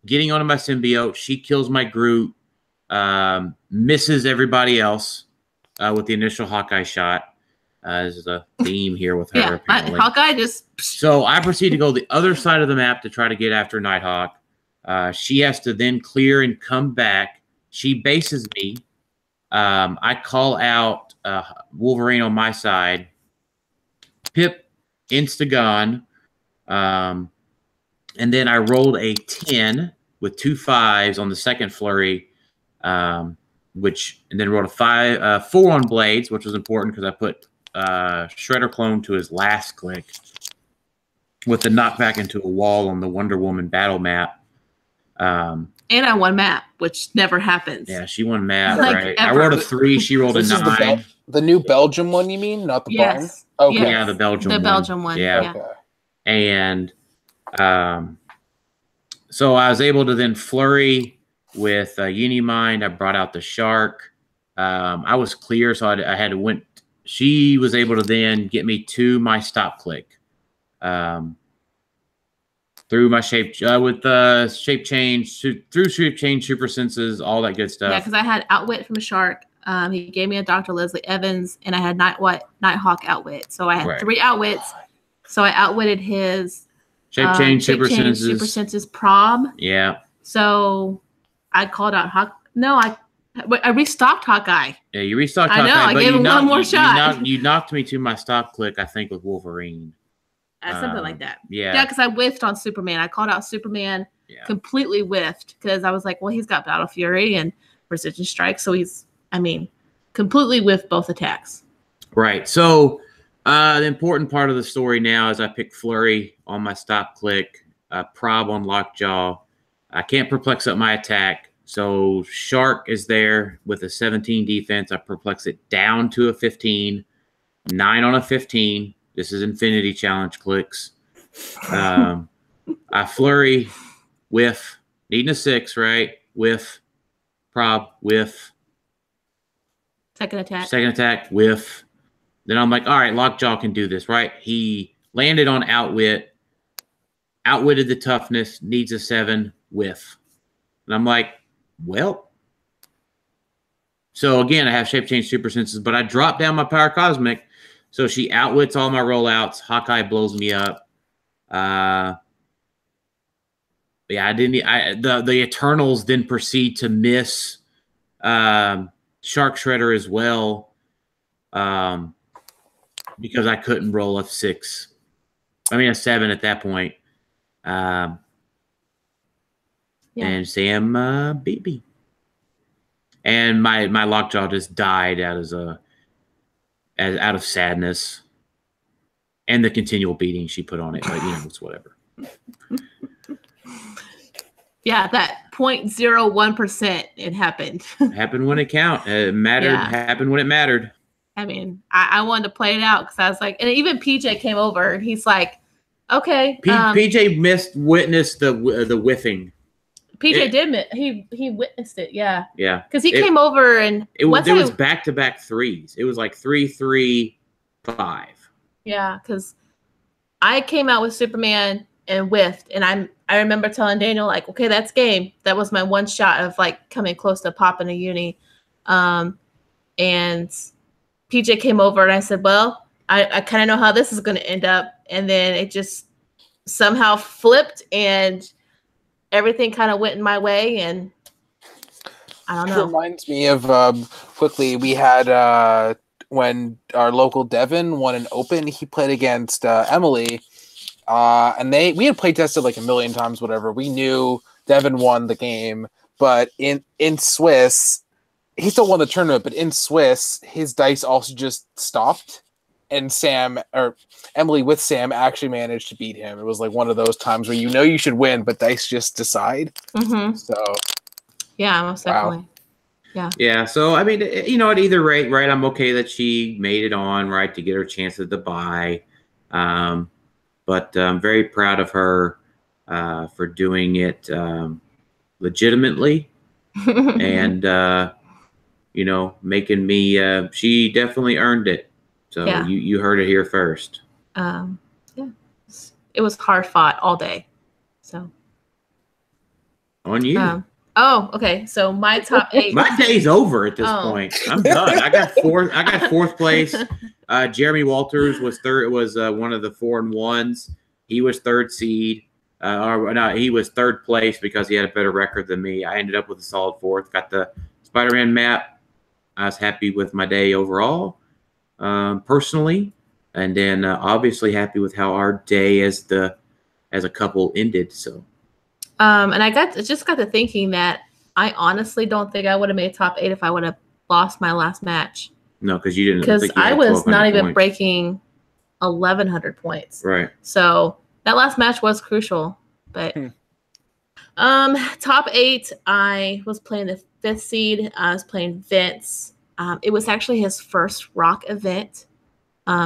B: getting onto my symbiote. She kills my Groot, misses everybody else with the initial Hawkeye shot. This is a theme here with her, apparently.
D: Hawkeye just...
B: So I proceed to go the other side of the map to try to get after Nighthawk. She has to then clear and come back. She bases me. I call out Wolverine on my side. Pip insta-gone. And then I rolled a 10 with 2 5s on the second flurry, and then rolled a 4 on Blades, which was important because I put Shredder clone to his last click with the knockback into a wall on the Wonder Woman battle map.
D: And I won map, which never happens.
B: Yeah, she won map, right? Ever. I rolled a 3, she rolled a 9.
A: The new Belgium one, you mean? Not the barn?
B: Okay. Yes. Yeah, the Belgium one.
D: The Belgium one, yeah.
A: Okay.
B: And so I was able to then flurry with Unimind. I brought out the Shark. I was clear, so I had to went. She was able to then get me to my stop click. Through my shape with shape change, through shape change, super senses, all that good stuff.
D: Yeah, because I had outwit from a Shark. He gave me a Dr. Leslie Evans, and I had Nighthawk outwit. So I had 3 outwits. So I outwitted his
B: shape change, super
D: senses prob.
B: Yeah.
D: So I called out Hawk. No, I restocked Hawkeye.
B: Yeah, you restocked Hawkeye.
D: I know. I gave him one more shot.
B: You knocked me to my stop click, I think, with Wolverine.
D: Something like that.
B: Yeah,
D: because I whiffed on Superman. I called out Superman, completely whiffed because I was like, well, he's got Battle Fury and Precision Strike, so he's, completely whiffed both attacks.
B: Right. So the important part of the story now is I pick Flurry on my stop click, Prob on Lockjaw. I can't perplex up my attack, so Shark is there with a 17 defense. I perplex it down to a 15, 9 on a 15. This is Infinity Challenge Clix. I flurry, whiff, needing a 6, right? Whiff, prob, whiff.
D: Second
B: attack, whiff. Then I'm like, all right, Lockjaw can do this, right? He landed on outwitted the toughness, needs a 7, whiff. And I'm like, well. So again, I have shape change super senses, but I drop down my power cosmic. So she outwits all my rollouts. Hawkeye blows me up. The Eternals then proceed to miss Shark Shredder as well, because I couldn't roll a 6. A 7 at that point. And Sam beat me. And my Lockjaw just died out of sadness. and the continual beating she put on it. But it's whatever.
D: Yeah, that 0.01%, it happened.
B: Happened when it counted. It mattered.
D: Yeah.
B: Happened when it mattered.
D: I mean, I wanted to play it out because I was like, and even PJ came over and he's like, okay.
B: PJ witnessed the whiffing.
D: PJ did. He witnessed it. Yeah.
B: Yeah.
D: Because he came over and
B: there was back-to-back threes. It was like 3-3-5.
D: Yeah, because I came out with Superman and whiffed, and I remember telling Daniel, like, okay, that's game. That was my one shot of like coming close to popping a uni. And PJ came over and I said, well, I kind of know how this is going to end up. And then it just somehow flipped and everything kind of went in my way. And I don't know.
A: It reminds me of quickly, we had when our local Devin won an open, he played against Emily. And we had play tested like a million times, whatever. We knew Devin won the game, but in Swiss, he still won the tournament, but in Swiss, his dice also just stopped, and Emily with Sam actually managed to beat him. It was like one of those times where you should win, but dice just decide.
D: Mm-hmm.
A: So,
D: yeah, most definitely. Yeah.
B: Yeah. So I mean, at either rate, right? I'm okay that she made it on, right, to get her chance at the bye. But I'm very proud of her for doing it legitimately, and making me. She definitely earned it. So
D: yeah.
B: you heard it here first.
D: Yeah, it was hard fought all day. So
B: on you.
D: Okay. So my top 8.
B: My day's over at this point. I'm done. I got fourth place. Jeremy Walters was third. Was one of the 4-1s. He was third seed. He was third place because he had a better record than me. I ended up with a solid fourth. Got the Spider-Man map. I was happy with my day overall, personally, and then obviously happy with how our day as a couple ended. So,
D: and I just got to thinking that I honestly don't think I would have made top 8 if I would have lost my last match.
B: No, because you didn't.
D: Because I was not even breaking 1,100 points.
B: Right.
D: So that last match was crucial. But top 8, I was playing the 5th seed. I was playing Vince. It was actually his first ROC event.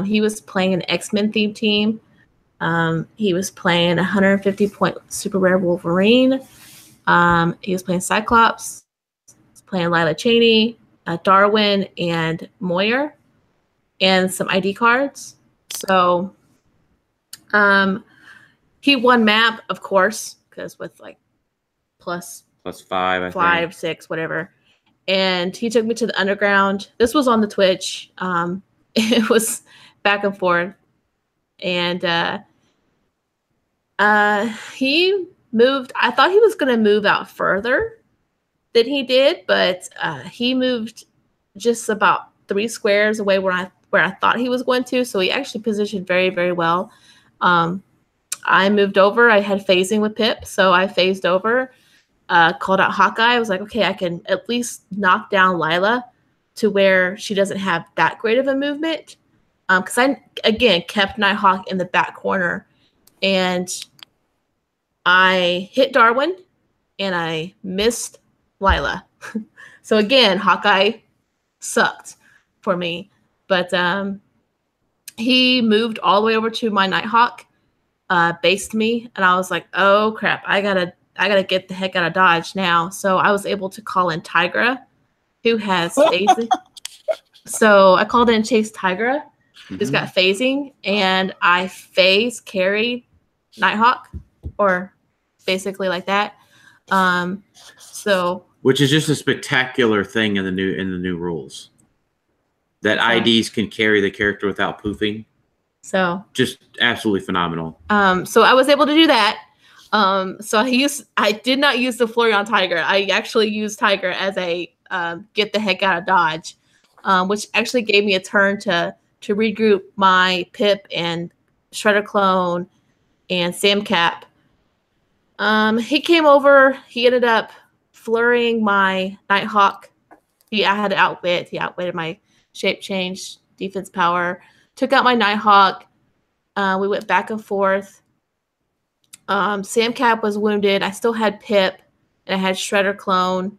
D: He was playing an X-Men themed team. He was playing 150-point super rare Wolverine. He was playing Cyclops. He was playing Lila Cheney, Darwin, and Moyer, and some ID cards. So he won map, of course, because with like plus 5, 6, whatever. And he took me to the underground. This was on the Twitch. It was back and forth. And he moved. I thought he was going to move out further than he did, but he moved just about 3 squares away where I thought he was going to. So he actually positioned very, very well. I moved over. I had phasing with Pip, so I phased over. Called out Hawkeye. I was like, okay, I can at least knock down Lila to where she doesn't have that great of a movement. Because I, again, kept Nighthawk in the back corner. And I hit Darwin, and I missed Lila. So again, Hawkeye sucked for me. But he moved all the way over to my Nighthawk, based me, and I was like, oh, crap, I gotta get the heck out of Dodge now. So I was able to call in Tigra, who has phasing. So I called in Chase Tigra, who's got phasing, and I phase carried Nighthawk, or basically like that. So
B: which is just a spectacular thing in the new rules, that IDs can carry the character without poofing.
D: So
B: just absolutely phenomenal.
D: So I was able to do that. So I did not use the Florian Tiger. I actually used Tiger as a get the heck out of Dodge, which actually gave me a turn to regroup my Pip and Shredder Clone and Sam Cap. He came over. He ended up flurrying my Nighthawk. I had outwit. He outwitted my shape change, defense power. Took out my Nighthawk. We went back and forth. Sam Cap was wounded. I still had Pip, and I had Shredder Clone.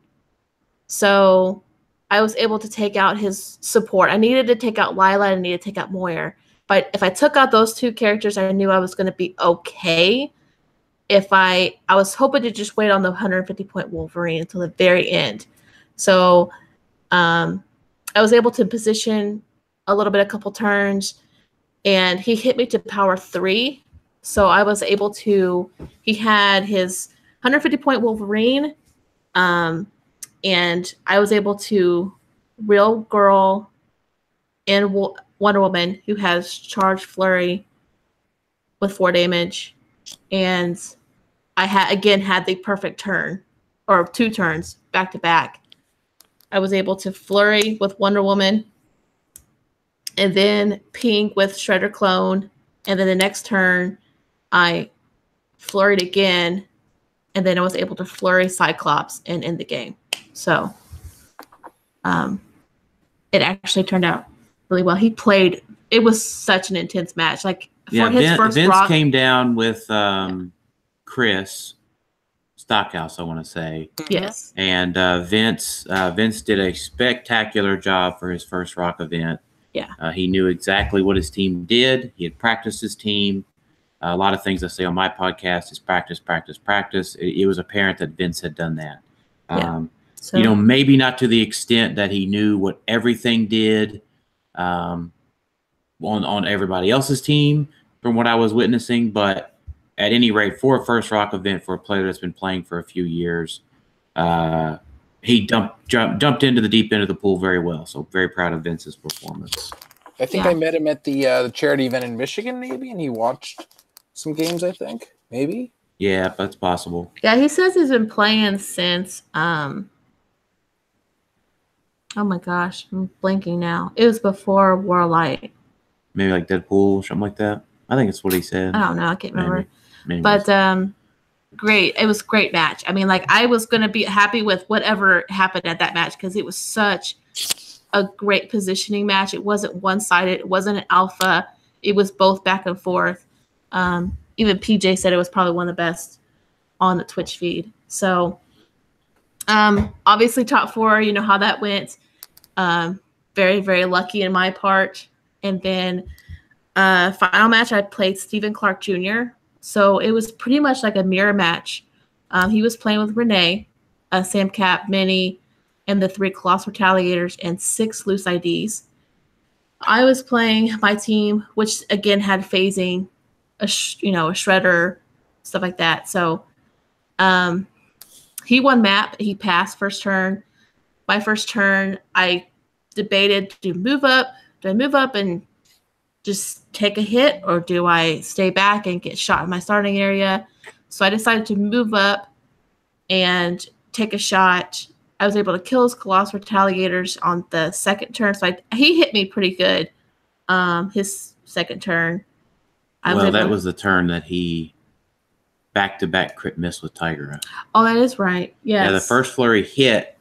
D: So I was able to take out his support. I needed to take out Lila, and I needed to take out Moyer. But if I took out those two characters, I knew I was going to be okay. If I was hoping to just wait on the 150-point Wolverine until the very end. So I was able to position a little bit, a couple turns, and he hit me to power 3. So I was able to, he had his 150-point Wolverine, and I was able to Real Girl and Wonder Woman, who has Charge Flurry with 4 damage, and I had the perfect turn, or 2 turns back to back. I was able to flurry with Wonder Woman, and then ping with Shredder Clone, and then the next turn I flurried again, and then I was able to flurry Cyclops and end the game. So it actually turned out really well. He played. It was such an intense match. Like for his first
B: Vince
D: ROC,
B: came down with Chris Stockhouse, I want to say.
D: Yes.
B: And Vince did a spectacular job for his first ROC event.
D: Yeah.
B: He knew exactly what his team did. He had practiced his team. A lot of things I say on my podcast is practice, practice, practice. It was apparent that Vince had done that.
D: Yeah. So,
B: maybe not to the extent that he knew what everything did on everybody else's team from what I was witnessing, but at any rate, for a first ROC event for a player that's been playing for a few years, he jumped into the deep end of the pool very well. So very proud of Vince's performance.
A: I think I met him at the charity event in Michigan, maybe, and he watched some games, I think. Maybe?
B: Yeah, that's possible.
D: Yeah, he says he's been playing since oh my gosh, I'm blanking now. It was before War Light.
B: Maybe like Deadpool or something like that. I think it's what he said.
D: I don't know. I can't remember.
B: Maybe.
D: But great. It was a great match. I mean, like, I was going to be happy with whatever happened at that match because it was such a great positioning match. It wasn't one-sided. It wasn't an alpha. It was both back and forth. Even PJ said it was probably one of the best on the Twitch feed. So, obviously, top 4, you know how that went. Very, very lucky in my part. And then final match, I played Stephen Clark Jr., so it was pretty much like a mirror match. He was playing with Renee, Sam Cap, Minnie, and the 3 Colossal Retaliators and 6 loose IDs. I was playing my team, which again had phasing, a shredder, stuff like that. So he won map. He passed first turn. My first turn, I debated, do I move up and just take a hit, or do I stay back and get shot in my starting area? So I decided to move up and take a shot. I was able to kill his Colossal Retaliators on the second turn. So he hit me pretty good his second turn.
B: That was the turn that he back-to-back crit miss with Tigra.
D: Oh, that is right. Yes.
B: Yeah, the first flurry hit,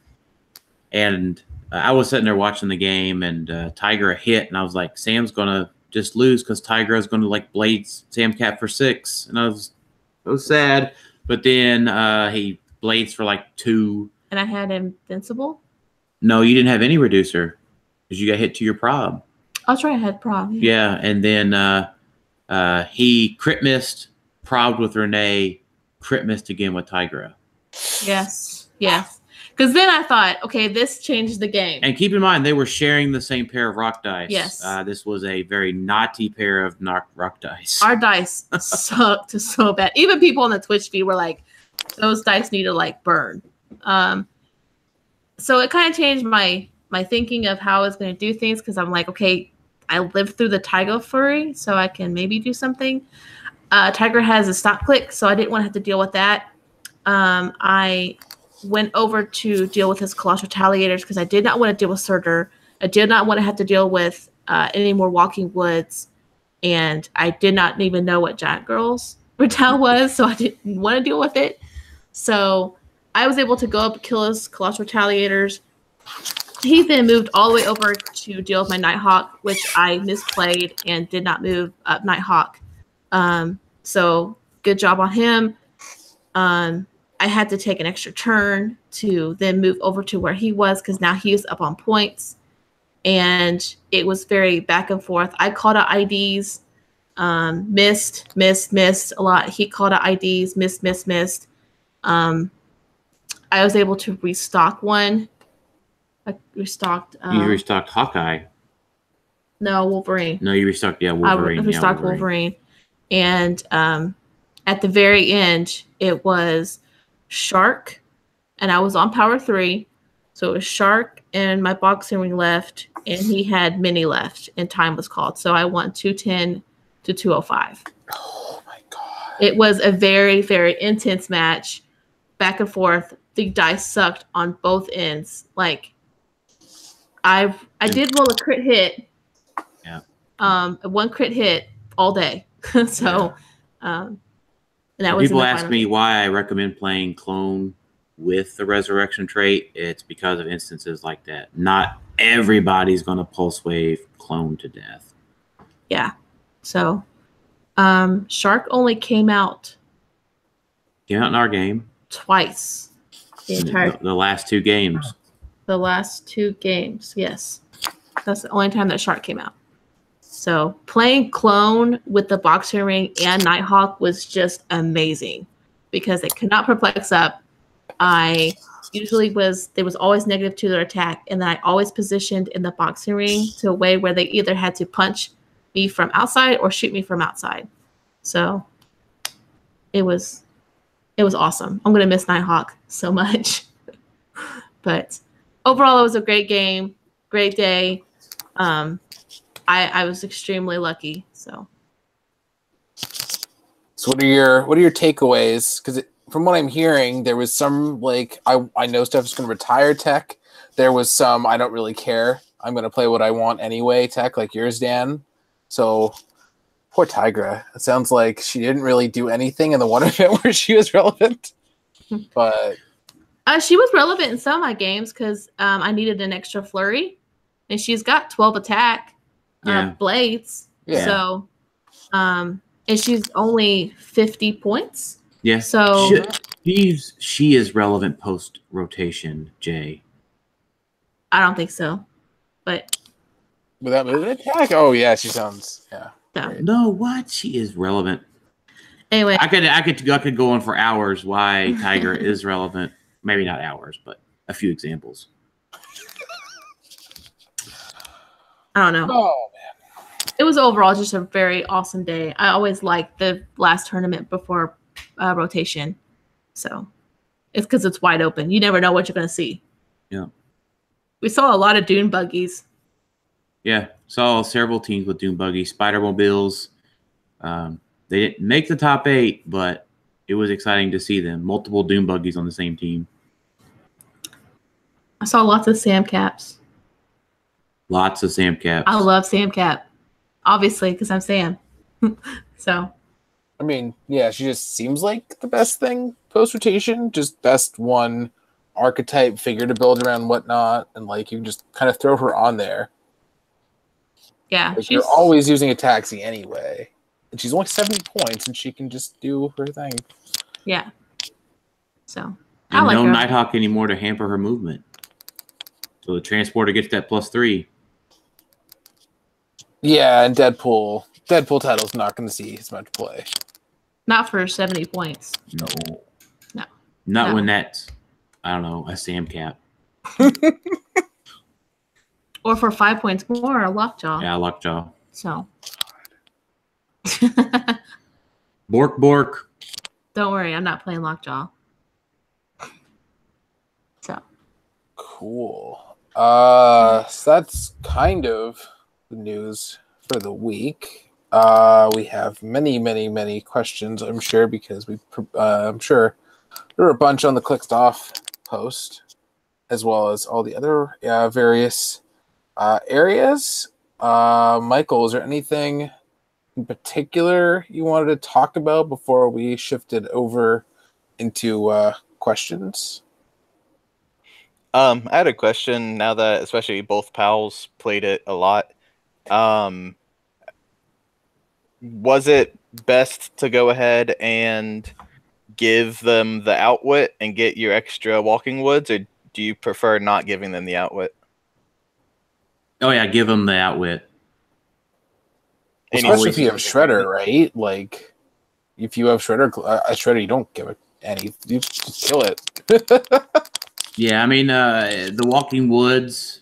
B: and I was sitting there watching the game, and Tigra hit, and I was like, Sam's going to just lose because Tigra is going to like blade Sam Cap for 6. And I was sad. But then he blades for like 2.
D: And I had Invincible?
B: No, you didn't have any reducer because you got hit to your prob.
D: I was right, I had prob.
B: Yeah, and then he crit missed, probbed with Renee, crit missed again with Tigra.
D: Yes. Because then I thought, okay, this changes the game.
B: And keep in mind, they were sharing the same pair of ROC dice.
D: Yes.
B: This was a very naughty pair of ROC dice.
D: Our dice sucked so bad. Even people on the Twitch feed were like, those dice need to like burn. So it kind of changed my thinking of how I was going to do things, because I'm like, okay, I lived through the Tiger Fury, so I can maybe do something. Tiger has a stop click, so I didn't want to have to deal with that. I went over to deal with his Colossal Retaliators because I did not want to deal with Surtur. I did not want to have to deal with any more Walking Woods, and I did not even know what Giant Girls Retal was, so I didn't want to deal with it. So I was able to go up and kill his Colossal Retaliators. He then moved all the way over to deal with my Nighthawk, which I misplayed and did not move up Nighthawk. So good job on him. I had to take an extra turn to then move over to where he was because now he was up on points. And it was very back and forth. I called out IDs, missed a lot. He called out IDs, missed. I was able to restock one. I restocked.
B: You restocked Hawkeye.
D: No, Wolverine.
B: No, you restocked, Wolverine.
D: I restocked Wolverine. And at the very end, it was Shark, and I was on power 3. So it was Shark and my boxing ring left, and he had mini left, and time was called. So I won 210 to 205.
A: Oh my god!
D: It was a very, very intense match, back and forth. The dice sucked on both ends. Like I did roll a crit hit.
B: Yeah.
D: One crit hit all day. So, and that was
B: people ask me why I recommend playing clone with the resurrection trait. It's because of instances like that. Not everybody's going to pulse wave clone to death.
D: Yeah. So, Shark only came out
B: in our game
D: twice.
B: The last 2 games.
D: The last 2 games, yes. That's the only time that Shark came out. So playing clone with the boxing ring and Nighthawk was just amazing because they could not perplex up. There was always negative to their attack, and then I always positioned in the boxing ring to a way where they either had to punch me from outside or shoot me from outside. So it was awesome. I'm gonna miss Nighthawk so much. But overall it was a great game, great day. I was extremely lucky. So
A: what are your takeaways? Because from what I'm hearing, there was some I know Steph's going to retire tech. There was some I don't really care. I'm going to play what I want anyway tech, like yours, Dan. So poor Tigra. It sounds like she didn't really do anything in the one event where she was relevant. But
D: she was relevant in some of my games because I needed an extra flurry, and she's got 12 attack. Blades.
A: Yeah.
D: So, and she's only 50 points.
B: Yeah.
D: So
B: she is relevant post rotation, Jay.
D: I don't think so, but
A: without moving attack. Oh yeah, she sounds
B: No, what? She is relevant.
D: Anyway,
B: I could go on for hours why Tiger is relevant. Maybe not hours, but a few examples.
D: I don't know.
A: Oh man.
D: It was overall just a very awesome day. I always liked the last tournament before rotation. So it's because it's wide open. You never know what you're going to see.
B: Yeah.
D: We saw a lot of dune buggies.
B: Yeah. Saw several teams with dune buggies, Spider-Mobiles. They didn't make the top 8, but it was exciting to see them. Multiple dune buggies on the same team.
D: I saw lots of Sam Caps.
B: Lots of Sam Caps.
D: I love Sam Cap, obviously, because I'm Sam. So,
A: I mean, yeah, she just seems like the best thing post rotation, just best one archetype figure to build around, whatnot, and you can just kind of throw her on there.
D: Yeah,
A: you're always using a taxi anyway, and she's only 70 points, and she can just do her thing.
D: Yeah. So,
B: and no Nighthawk anymore to hamper her movement. So the transporter gets that +3.
A: Yeah, and Deadpool title's not going to see as much play.
D: Not for 70 points.
B: No.
D: No.
B: Not when that's, I don't know, a Sam Cap.
D: Or for 5 points more, a Lockjaw.
B: Yeah, Lockjaw.
D: So.
B: Bork.
D: Don't worry, I'm not playing Lockjaw. So.
A: Cool. So that's kind of the news for the week. We have many questions, I'm sure, because I'm sure there were a bunch on the Clixed Off post, as well as all the other various areas. Michael, is there anything in particular you wanted to talk about before we shifted over into questions?
C: I had a question now that especially both Powells played it a lot. Was it best to go ahead and give them the outwit and get your extra walking woods, or do you prefer not giving them the outwit?
B: Oh yeah, give them the outwit.
A: Especially if you have Shredder, right? Like, if you have Shredder, a Shredder, you don't give it any. You just kill it.
B: Yeah, I mean, the Walking Woods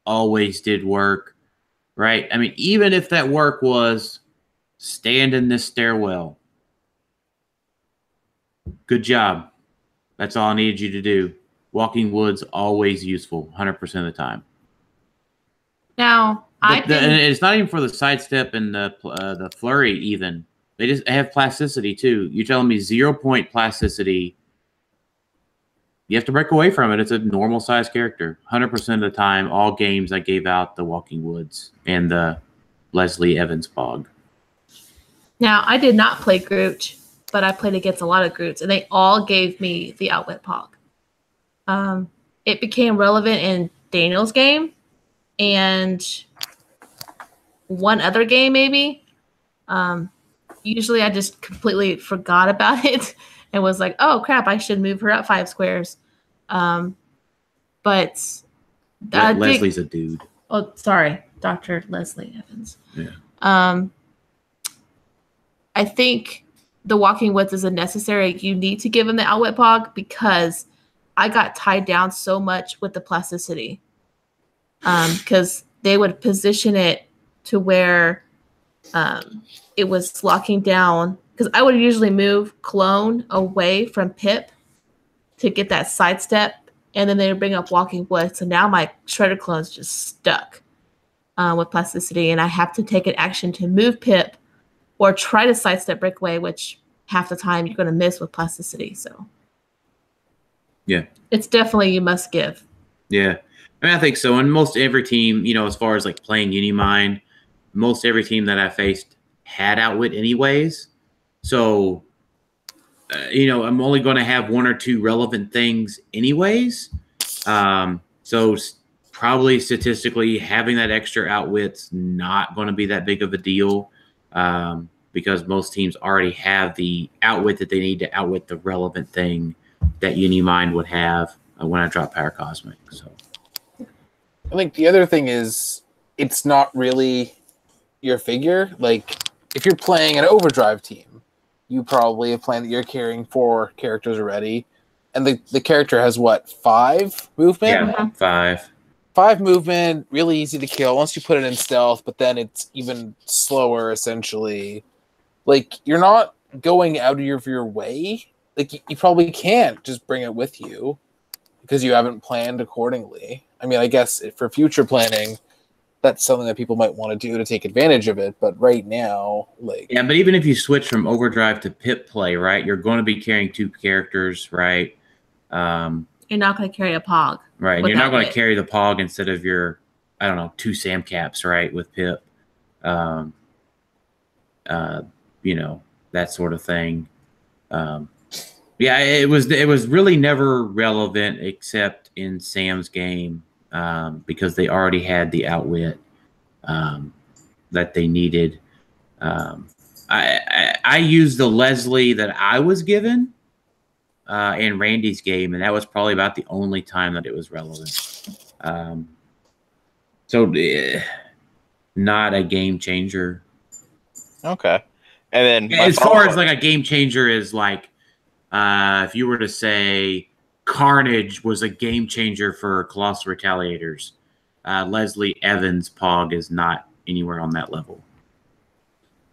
B: always did work, right? I mean, even if that work was stand in this stairwell, good job. That's all I needed you to do. Walking Woods always useful, 100% of the time.
D: Now,
B: and it's not even for the sidestep and the flurry even. They just have plasticity too. You're telling me 0 point plasticity. You have to break away from it. It's a normal size character. 100% of the time, all games I gave out the Walking Woods and the Leslie Evans Pog.
D: Now, I did not play Groot, but I played against a lot of Groots, and they all gave me the outwit Pog. It became relevant in Daniel's game and one other game maybe. Usually I just completely forgot about it and was like, oh crap, I should move her up 5 squares. But
B: Leslie's a dude.
D: Oh, sorry, Dr. Leslie Evans.
B: Yeah.
D: I think the Walking Woods is a necessary. You need to give him the outwit Pog because I got tied down so much with the plasticity. Because they would position it to where it was locking down. Because I would usually move Clone away from Pip to get that sidestep, and then they would bring up Walking Woods. So now my Shredder Clone's just stuck with plasticity, and I have to take an action to move Pip or try to sidestep Breakaway, which half the time you're going to miss with plasticity. So
B: yeah,
D: it's definitely you must give.
B: Yeah. I mean, I think so. And most every team, as far as like playing Unimind, most every team that I faced had outwit anyways. So, I'm only going to have 1 or 2 relevant things anyways. So probably statistically having that extra outwit's not going to be that big of a deal because most teams already have the outwit that they need to outwit the relevant thing that Unimind would have when I drop Power Cosmic. So.
A: I think the other thing is it's not really your figure. Like, if you're playing an Overdrive team, you probably have planned that you're carrying 4 characters already. And the character has, 5 movement?
B: Yeah, 5.
A: 5 movement, really easy to kill once you put it in stealth, but then it's even slower, essentially. Like, you're not going out of your way. Like, you probably can't just bring it with you because you haven't planned accordingly. I mean, I guess for future planning, that's something that people might want to do to take advantage of it. But right now,
B: yeah, but even if you switch from Overdrive to Pip play, right, you're going to be carrying 2 characters, right?
D: You're not going to carry a Pog.
B: Right, and you're not going to carry the Pog instead of your, 2 Sam Caps, right, with Pip. That sort of thing. Yeah, it was really never relevant except in Sam's game because they already had the outwit that they needed. I used the Leslie that I was given in Randy's game, and that was probably about the only time that it was relevant. Not a game changer.
C: Okay. And then
B: as far as like a game changer is like, if you were to say Carnage was a game changer for Colossal Retaliators, Leslie Evans Pog is not anywhere on that level.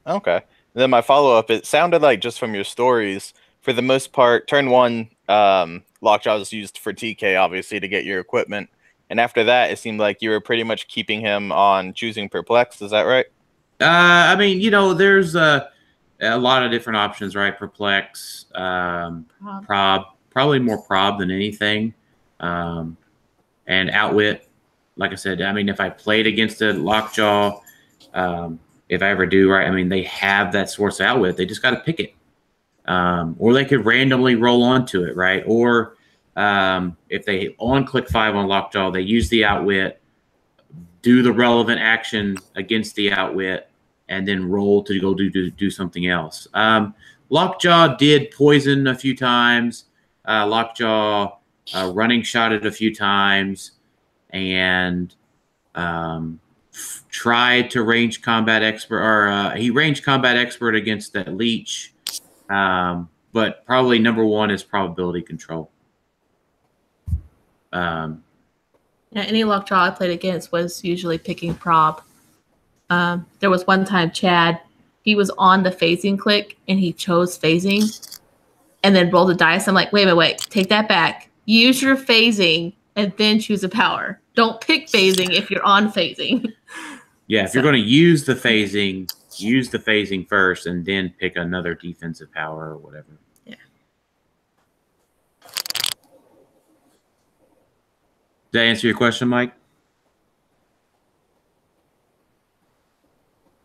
C: Okay. And then my follow-up, it sounded like just from your stories, for the most part, turn 1, Lockjaw was used for TK, obviously, to get your equipment. And after that, it seemed like you were pretty much keeping him on choosing Perplex. Is that right?
B: I mean, there's a lot of different options, right? Perplex, Prob, probably more Prob than anything. And Outwit, like I said, I mean, if I played against a Lockjaw, if I ever do, right, I mean, they have that source Outwit. They just got to pick it. Or they could randomly roll onto it, right? Or If they on click 5 on Lockjaw, they use the outwit, do the relevant action against the outwit, and then roll to go do something else. Lockjaw did poison a few times. Lockjaw running shot it a few times, and tried to range combat expert, or he ranged combat expert against that leech. But probably number one is probability control.
D: Any Lockjaw I played against was usually picking prob. There was one time Chad, he was on the phasing click and he chose phasing and then rolled the dice. I'm like, wait, take that back. Use your phasing and then choose a power. Don't pick phasing if you're on phasing.
B: Yeah, if you're going to use the phasing first and then pick another defensive power or whatever.
D: Yeah.
B: Did that answer your question, Mike?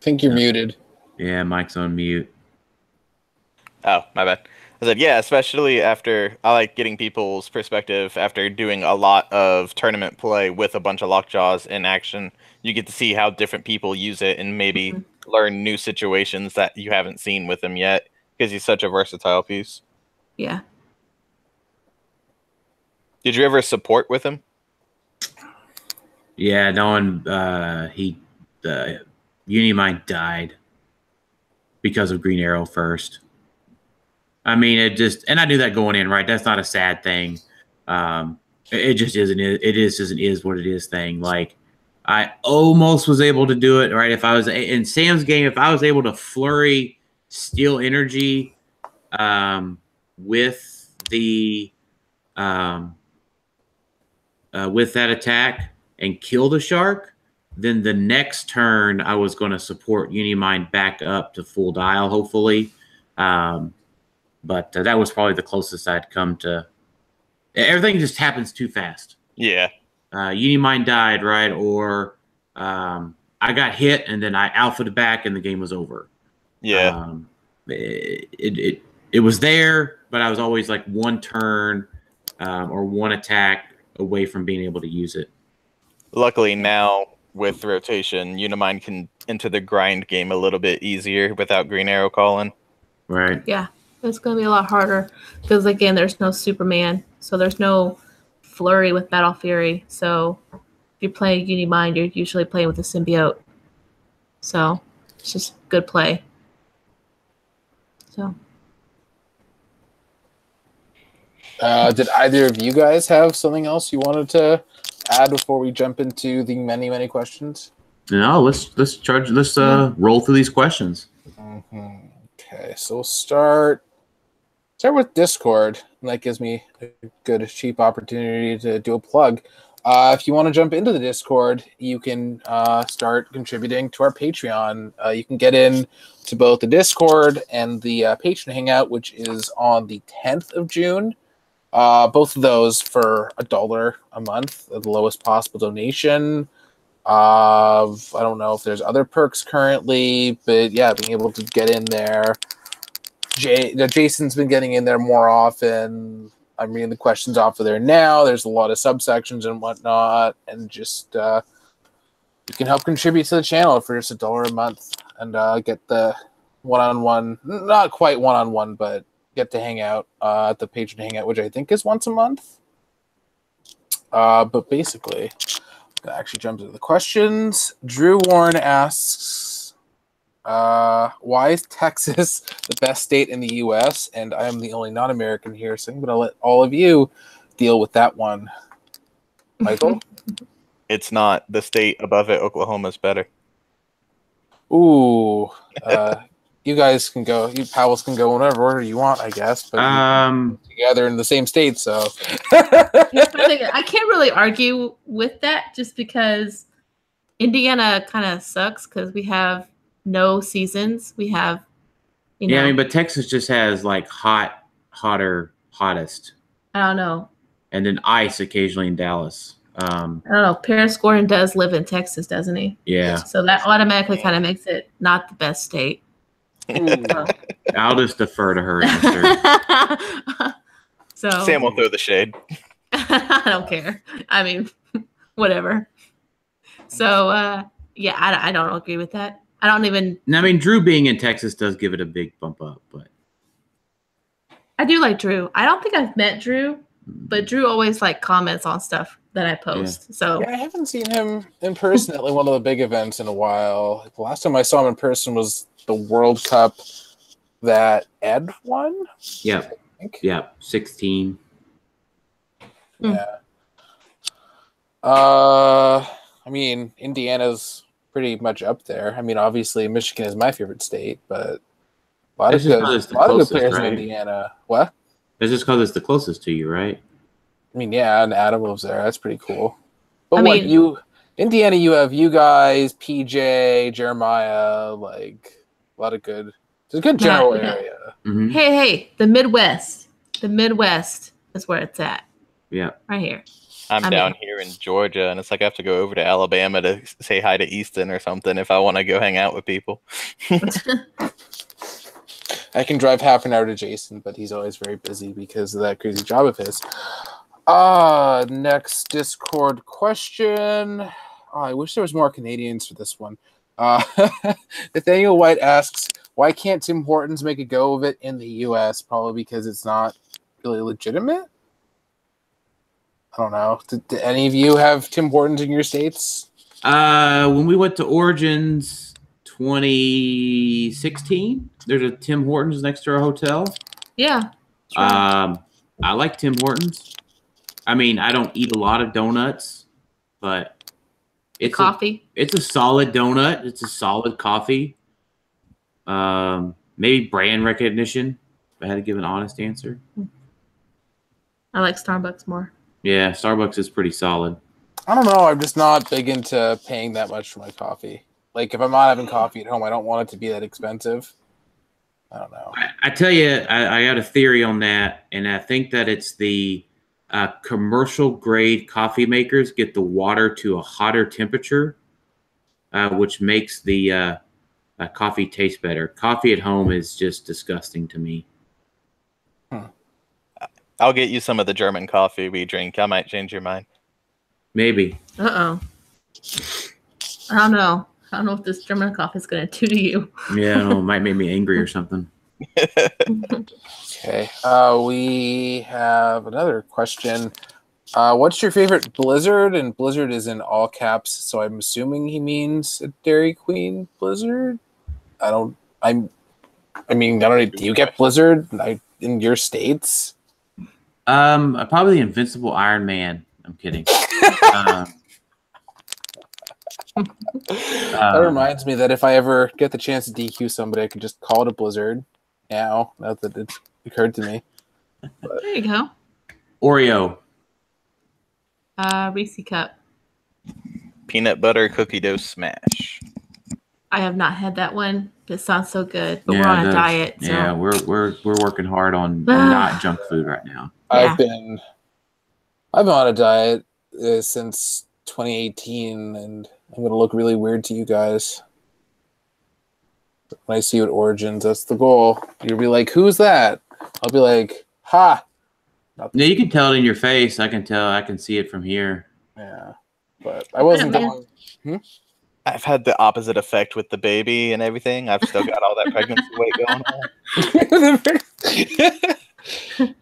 A: I think you're muted.
B: Yeah, Mike's on mute.
C: Oh, my bad. I said, yeah, especially after I like getting people's perspective after doing a lot of tournament play with a bunch of Lockjaws in action. You get to see how different people use it and maybe learn new situations that you haven't seen with him yet because he's such a versatile piece.
D: Yeah.
C: Did you ever support with him?
B: Yeah, no one. Unimind died because of Green Arrow first. I mean, and I knew that going in, right? That's not a sad thing. It just isn't. It is what it is thing. Like, I almost was able to do it, right? If I was in Sam's game, if I was able to flurry Steel Energy with the with that attack and kill the shark, then the next turn I was going to support Unimind back up to full dial, hopefully. But that was probably the closest I'd come to. Everything just happens too fast.
C: Yeah.
B: Unimind died, right? Or I got hit and then I alphaed back and the game was over.
C: Yeah.
B: It was there, but I was always like one turn or one attack away from being able to use it.
C: Luckily now with rotation, Unimind can enter the grind game a little bit easier without Green Arrow calling.
B: Right.
D: Yeah. It's going to be a lot harder because, again, there's no Superman. So there's no flurry with Battle Fury. So if you're playing Unimind, you're usually playing with a symbiote. So it's just good play. So.
A: Did either of you guys have something else you wanted to add before we jump into the many, many questions?
B: No, let's roll through these questions.
A: Mm-hmm. Okay, so we'll start with Discord. And that gives me a good, cheap opportunity to do a plug. If you want to jump into the Discord, you can start contributing to our Patreon. You can get in to both the Discord and the Patron Hangout, which is on the 10th of June. Both of those for $1 a month, the lowest possible donation. I don't know if there's other perks currently, but yeah, being able to get in there. Jason's been getting in there more often. I'm reading the questions off of there now. There's a lot of subsections and whatnot, and just you can help contribute to the channel for just $1 a month and get the one-on-one, not quite one-on-one, but get to hang out at the Patron Hangout, which I think is once a month. But basically, I'm gonna actually jump into the questions. Drew Warren asks, why is Texas the best state in the U.S.? And I am the only non-American here, so I'm going to let all of you deal with that one. Michael?
C: It's not. The state above it, Oklahoma's better.
A: Ooh. You guys can go. You Powells can go whatever order you want, I guess. But together in the same state, so.
D: I can't really argue with that just because Indiana kind of sucks because we have no seasons. We have,
B: Yeah, I mean, but Texas just has like hottest.
D: I don't know.
B: And then ice occasionally in Dallas.
D: I don't know. Paris Gordon does live in Texas, doesn't he?
B: Yeah.
D: So that automatically kind of makes it not the best state.
B: I'll just defer to her answer.
D: So
C: Sam will throw the shade.
D: I don't care. I mean, whatever. So yeah, I don't agree with that. I don't even.
B: I mean, Drew being in Texas does give it a big bump up, but
D: I do like Drew. I don't think I've met Drew, but Drew always like comments on stuff that I post.
B: Yeah.
D: So
A: Yeah, I haven't seen him in person at like one of the big events in a while. Like, the last time I saw him in person was the World Cup that Ed won.
B: yeah,
A: I think.
B: yeah, 16.
A: Yeah. I mean, Indiana's pretty much up there. I mean, obviously, Michigan is my favorite state, but a lot of good players
B: right?
A: in Indiana. What?
B: That's just because it's the closest to you, right?
A: I mean, yeah, and Adam lives there. That's pretty cool. But
D: I
A: what
D: mean-
A: Indiana, you have you guys, PJ, Jeremiah, like a lot of good. It's a good general
D: Yeah.
A: area.
B: Mm-hmm.
D: hey, the Midwest. The Midwest is where it's at.
B: Yeah.
D: Right here.
C: I'm
D: I
C: down
D: mean-
C: here in Georgia, and it's like I have to go over to Alabama to say hi to Easton or something if I want to go hang out with people.
A: I can drive half an hour to Jason, but he's always very busy because of that crazy job of his. Next Discord question. Oh, I wish there was more Canadians for this one. Nathaniel White asks, why can't Tim Hortons make a go of it in the U.S.? Probably because it's not really legitimate. I don't know. Did any of you have Tim Hortons in your states?
B: When we went to Origins 2016, there's a Tim Hortons next to our hotel.
D: Yeah. Right.
B: I like Tim Hortons. I mean, I don't eat a lot of donuts, but it's
D: coffee.
B: It's a solid donut. It's a solid coffee. Maybe brand recognition. If I had to give an honest answer.
D: I like Starbucks more.
B: Yeah, Starbucks is pretty solid.
A: I don't know. I'm just not big into paying that much for my coffee. Like, if I'm not having coffee at home, I don't want it to be that expensive. I don't know.
B: I tell you, I got a theory on that, and I think that it's the commercial grade coffee makers get the water to a hotter temperature, which makes the coffee taste better. Coffee at home is just disgusting to me.
C: I'll get you some of the German coffee we drink. I might change your mind.
B: Maybe.
D: I don't know. I don't know if this German coffee is going to do to you.
B: Yeah, I don't know, it might make me angry or something.
A: Okay. We have another question. What's your favorite Blizzard? And Blizzard is in all caps, so I'm assuming he means a Dairy Queen Blizzard. Do you get Blizzard in your states?
B: Probably the Invincible Iron Man. I'm kidding.
A: That reminds me that if I ever get the chance to DQ somebody, I could just call it a Blizzard. Now that it's occurred to me. But
D: There you go.
B: Oreo.
D: Reese Cup.
C: Peanut butter cookie dough smash.
D: I have not had that one. It sounds so good, but
B: Yeah,
D: we're on
B: it
D: a
B: does.
D: diet. So.
B: Yeah, we're working hard on not junk food right now.
D: Yeah.
A: I've been on a diet since 2018, and I'm gonna look really weird to you guys when I see you at Origins. That's the goal. You'll be like, "Who's that?" I'll be like, "Ha!"
B: Yeah, you can tell it in your face. I can tell. I can see it from here.
A: Yeah, but I wasn't
D: Yeah,
A: going.
C: I've had the opposite effect with the baby and everything. I've still got all that pregnancy weight going on.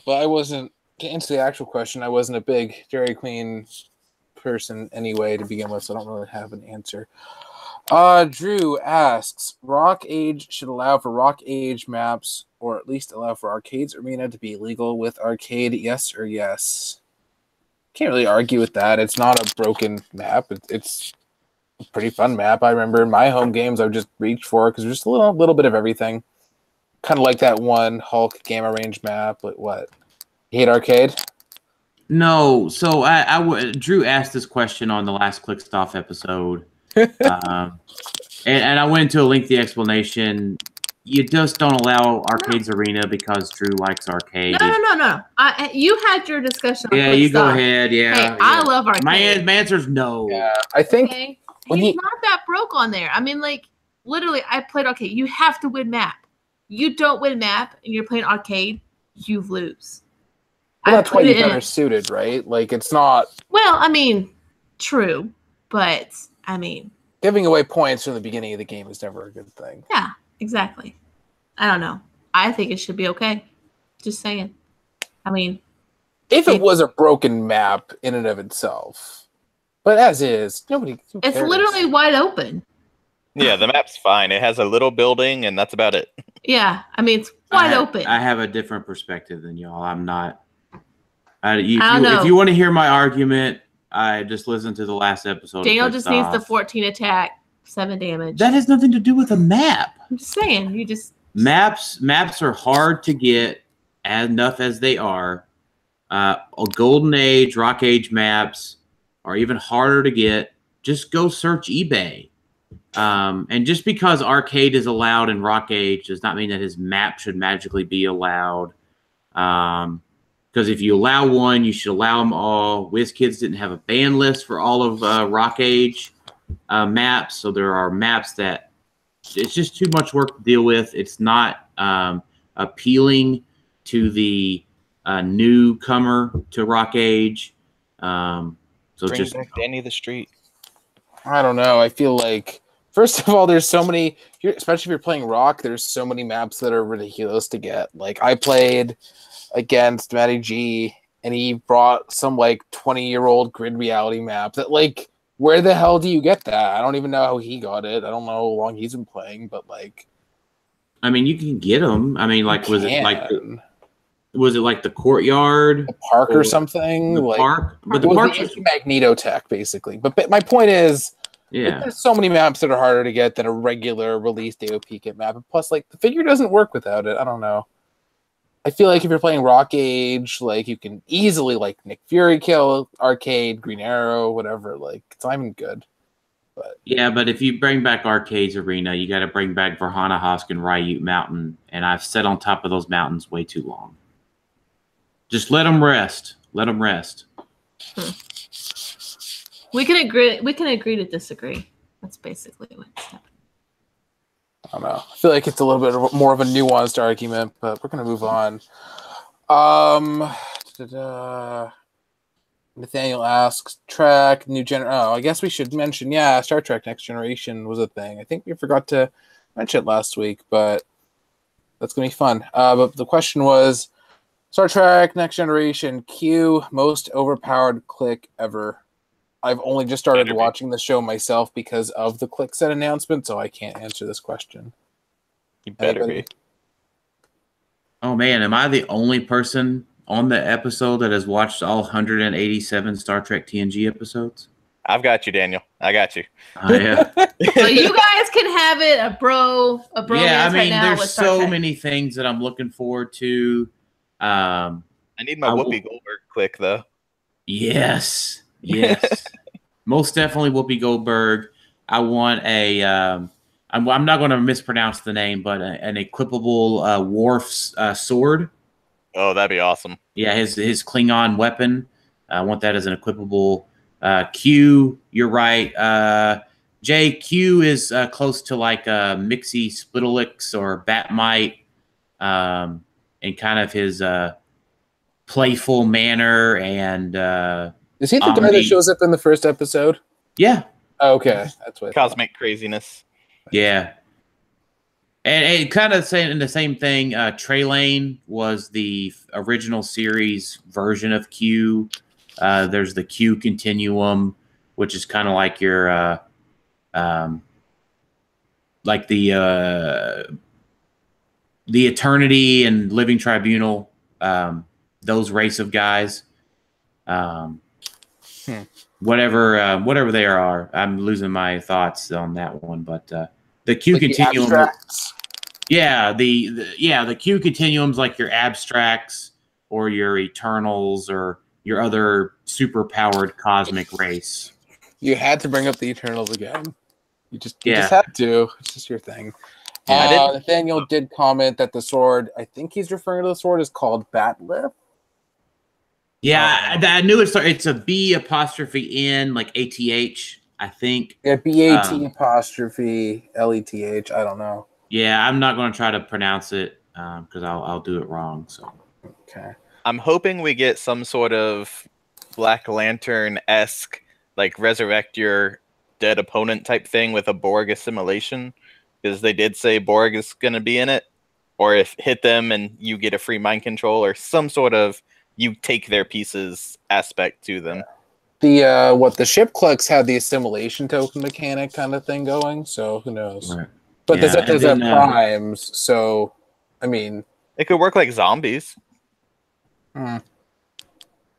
A: But I wasn't. To answer the actual question, I wasn't a big Dairy Queen person anyway to begin with, so I don't really have an answer. Drew asks, ROC Age should allow for ROC Age maps, or at least allow for Arcades Arena to be legal with Arcade, yes or yes? Can't really argue with that. It's not a broken map. It's a pretty fun map. I remember in my home games I would just reach for it because there's just a little bit of everything. Kind of like that one Hulk Gamma Range map, but what? You hate Arcade?
B: No, so Drew asked this question on the last Clixed Off episode, and I went into a lengthy explanation. You just don't allow Arcades Arena because Drew likes arcade.
D: No. You had your discussion. On
B: Yeah, you go
D: Clixed Off.
B: ahead. Yeah,
D: Hey,
B: yeah.
D: I love arcade.
B: My answer is no.
A: Yeah, I think
D: Okay.
A: when
D: He's
A: he-
D: not that broke on there. I mean, like, literally, I played arcade. You have to win map. You don't win map and you're playing arcade, you lose.
A: Well, that's why you're better suited, right? Like, it's not.
D: Well, I mean, true, but I mean,
A: giving away points from the beginning of the game is never a good thing.
D: Yeah, exactly. I don't know. I think it should be okay. Just saying. I mean,
A: if it was a broken map in and of itself, but as is, nobody.
D: It's literally wide open.
C: Yeah, the map's fine. It has a little building, and that's about it.
D: Yeah, I mean, it's wide open.
B: I have a different perspective than y'all. I'm not.
D: I don't know.
B: If you want to hear my argument, I just listened to the last episode.
D: Daniel just needs the 14 attack, 7 damage.
B: That has nothing to do with a map.
D: I'm just saying, you just
B: maps are hard to get enough as they are. Golden Age, Rock Age maps are even harder to get. Just go search eBay. And just because arcade is allowed in Rock Age does not mean that his map should magically be allowed. Because if you allow one, you should allow them all. WizKids didn't have a ban list for all of Rock Age maps, so there are maps that it's just too much work to deal with. It's not appealing to the newcomer to Rock Age. So
C: Bring
B: just
C: back Danny the Street.
A: I don't know. I feel like, first of all, there's so many, especially if you're playing Rock, there's so many maps that are ridiculous to get. Like, I played against Matty G, and he brought some, like, 20-year-old grid reality map that, like, where the hell do you get that? I don't even know how he got it. I don't know how long he's been playing, but, like...
B: I mean, you can get them. I mean, like, was it like the courtyard?
A: The park or something?
B: The
A: like,
B: park? But the park
A: was Magneto Tech, basically. But my point is, there's so many maps that are harder to get than a regular released AOP kit map. And plus, like, the figure doesn't work without it. I don't know. I feel like if you're playing Rock Age, like, you can easily, like, Nick Fury kill, Arcade, Green Arrow, whatever. Like, it's not even good. But
B: yeah, but if you bring back Arcade's Arena, you got to bring back Varhana Hosk and Ryute Mountain. And I've sat on top of those mountains way too long. Just let them rest. Let them rest.
D: We can agree to disagree. That's basically what it's happening.
A: I don't know. I feel like it's a little bit more of a nuanced argument, but we're going to move on. Nathaniel asks, Trek, new I guess we should mention, Star Trek Next Generation was a thing. I think we forgot to mention it last week, but that's going to be fun. But the question was, Star Trek Next Generation, Q, most overpowered click ever. I've only just started watching the show myself because of the Clixed announcement, so I can't answer this question.
C: You better be.
B: Oh, man, am I the only person on the episode that has watched all 187 Star Trek TNG episodes?
C: I've got you, Daniel. I got you.
B: Oh, yeah.
D: So you guys can have it, a bro.
B: Yeah, I mean,
D: right now
B: there's
D: with Star
B: so
D: Trek.
B: many things that I'm looking forward to.
C: I need my Whoopi Goldberg click, though.
B: Yes. Most definitely Whoopi Goldberg. I want a I'm not going to mispronounce the name, but an equipable Worf's sword.
C: Oh, that'd be awesome.
B: Yeah, his Klingon weapon. I want that as an equipable. Q, you're right. JQ is close to like Mixie Splitolix or Batmite, and kind of his playful manner and
A: is he the guy that shows up in the first episode?
B: Yeah.
A: Oh, okay, that's what.
C: Cosmic craziness.
B: Yeah. And it kind of saying the same thing. Trey Lane was the original series version of Q. There's the Q Continuum, which is kind of like your like the Eternity and Living Tribunal, those race of guys. Whatever they are. I'm losing my thoughts on that one, but the Q
A: like
B: Continuum.
A: The abstracts.
B: Yeah, the Q Continuum's like your abstracts or your Eternals or your other super powered cosmic race.
A: You had to bring up the Eternals again. You just had to. It's just your thing. Nathaniel did comment that the sword, I think he's referring to the sword, is called Batlift.
B: Yeah, I knew it's a B apostrophe N, like ATH, I think.
A: Yeah, BAT apostrophe LETH. I don't know.
B: Yeah, I'm not going to try to pronounce it because I'll do it wrong. So
A: okay.
C: I'm hoping we get some sort of Black Lantern-esque, like resurrect your dead opponent type thing with a Borg assimilation, because they did say Borg is going to be in it, or if hit them and you get a free mind control, or some sort of you take their pieces aspect to them.
A: The ship Clix had the assimilation token mechanic kind of thing going, so who knows? Right. But does it have primes? So, I mean,
C: it could work like zombies.
B: I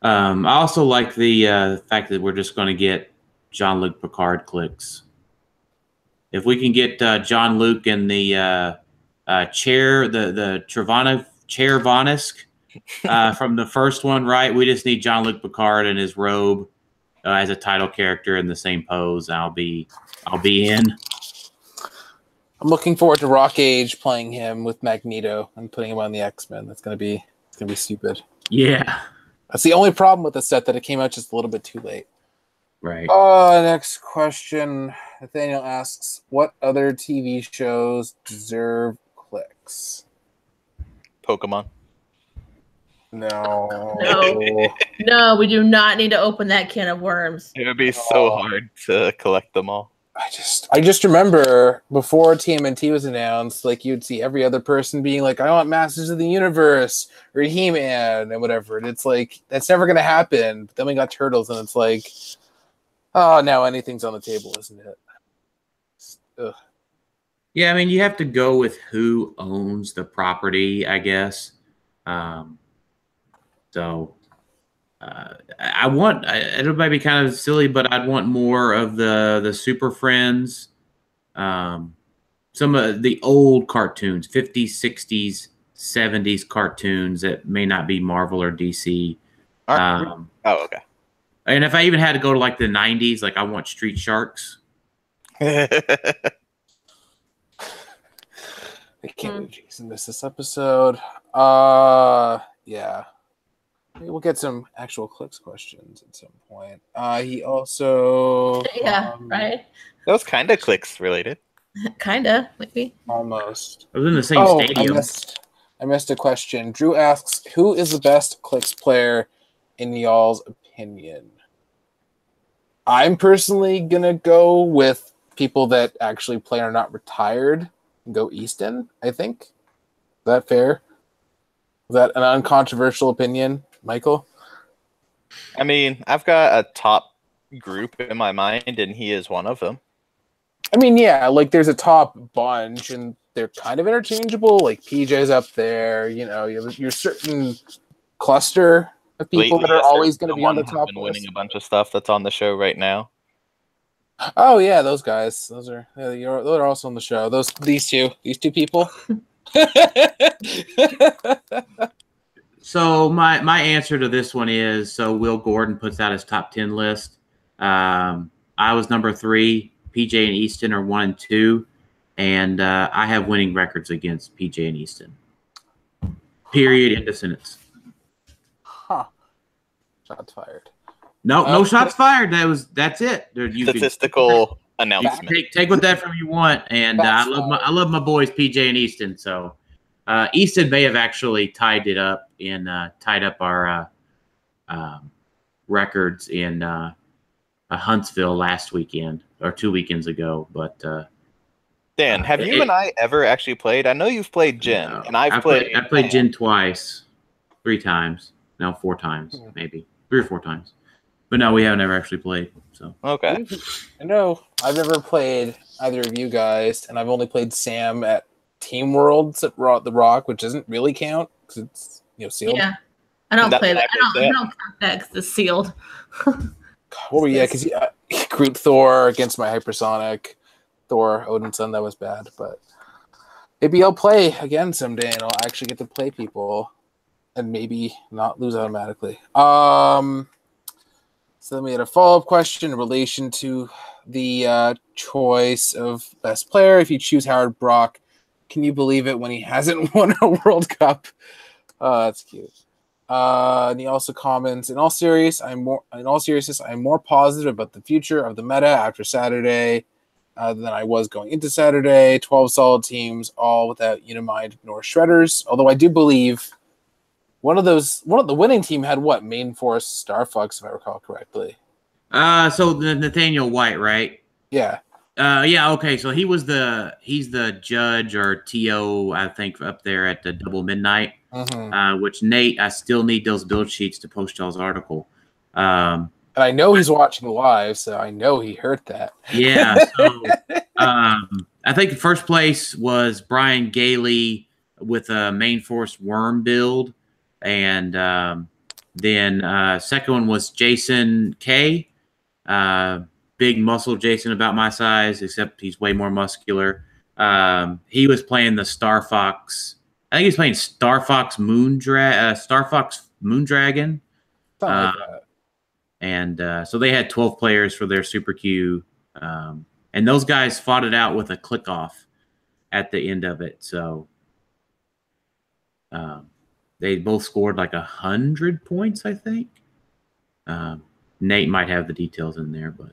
B: also like the fact that we're just going to get Jean-Luc Picard Clix. If we can get Jean-Luc in the chair, the Travana chair Vonisk from the first one, right? We just need Jean-Luc Picard in his robe as a title character in the same pose. I'll be in.
A: I'm looking forward to Rock Age playing him with Magneto and putting him on the X-Men. It's gonna be stupid.
B: Yeah.
A: That's the only problem with the set, that it came out just a little bit too late.
B: Right.
A: Next question. Nathaniel asks, what other TV shows deserve clicks?
C: Pokemon.
A: No.
D: No, we do not need to open that can of worms.
C: It would be so hard to collect them all.
A: I just remember before TMNT was announced, like you'd see every other person being like, I want Masters of the Universe or He-Man and whatever. And it's like, that's never going to happen. But then we got Turtles and it's like, oh, now anything's on the table, isn't it? Ugh.
B: Yeah, I mean, you have to go with who owns the property, I guess. It might be kind of silly, but I'd want more of the Super Friends, some of the old cartoons, 50s, 60s, 70s cartoons that may not be Marvel or DC.
C: Okay.
B: And if I even had to go to like the 90s, like I want Street Sharks.
A: I can't believe Jason missed this episode. Yeah. Maybe we'll get some actual Clix questions at some point. He also...
D: right?
C: That was kind of Clix related.
D: Kind of, maybe.
A: Almost.
B: I was in the same stadium.
A: I missed a question. Drew asks, who is the best Clix player in y'all's opinion? I'm personally going to go with people that actually play and are not retired. Go Easton, I think. Is that fair? Is that an uncontroversial opinion, Michael?
C: I mean, I've got a top group in my mind, and he is one of them.
A: I mean, yeah, like there's a top bunch, and they're kind of interchangeable. Like PJ's up there, you know, you have your certain cluster of people that are always going to be on the top list.
C: Winning a bunch of stuff that's on the show right now.
A: Oh yeah, those guys. Those are also on the show. These two people.
B: So my answer to this one is, so Will Gordon puts out his top 10 list. I was number 3. PJ and Easton are 1 and 2, and I have winning records against PJ and Easton. Period. End of sentence.
A: Huh. Shots fired.
B: No shots fired. That's it.
C: Statistical announcement.
B: Take what that from you want. And I love my boys PJ and Easton. So Easton may have actually tied up our records in Huntsville last weekend or 2 weekends ago. But
C: Dan, have you and I ever actually played? I know you've played Jin, and I played
B: Jin twice, 3 times, no 4 times, maybe 3 or 4 times. But no, we haven't ever actually played. So
C: okay.
A: I know I've never played either of you guys, and I've only played Sam at Team Worlds at the ROC, which doesn't really count because it's sealed.
D: Yeah, I don't play that. I don't count that because it's sealed.
A: What were you? Because Groot Thor against my hypersonic Thor Odinson, that was bad. But maybe I'll play again someday, and I'll actually get to play people, and maybe not lose automatically. So then we had a follow-up question in relation to the choice of best player. If you choose Howard Brock, can you believe it when he hasn't won a World Cup? That's cute. And he also comments, in all seriousness, I'm more positive about the future of the meta after Saturday than I was going into Saturday. 12 solid teams, all without Unimind nor Shredders. Although I do believe one of the winning team had what? Main Force Star Fox, if I recall correctly.
B: So Nathaniel White, right?
A: Yeah.
B: Yeah, okay. So he's the judge or TO, I think, up there at the Double Midnight. Which Nate, I still need those build sheets to post y'all's article.
A: And I know he's watching live, so I know he heard that.
B: Yeah. So I think first place was Brian Gailey with a Main Force Worm build, and then second one was Jason K. Big muscle Jason, about my size, except he's way more muscular. He was playing the Star Fox. I think he's playing Star Fox Moondragon.
A: Something like that.
B: And so they had 12 players for their Super Q. And those guys fought it out with a click off at the end of it. So they both scored like 100 points, I think. Nate might have the details in there, but.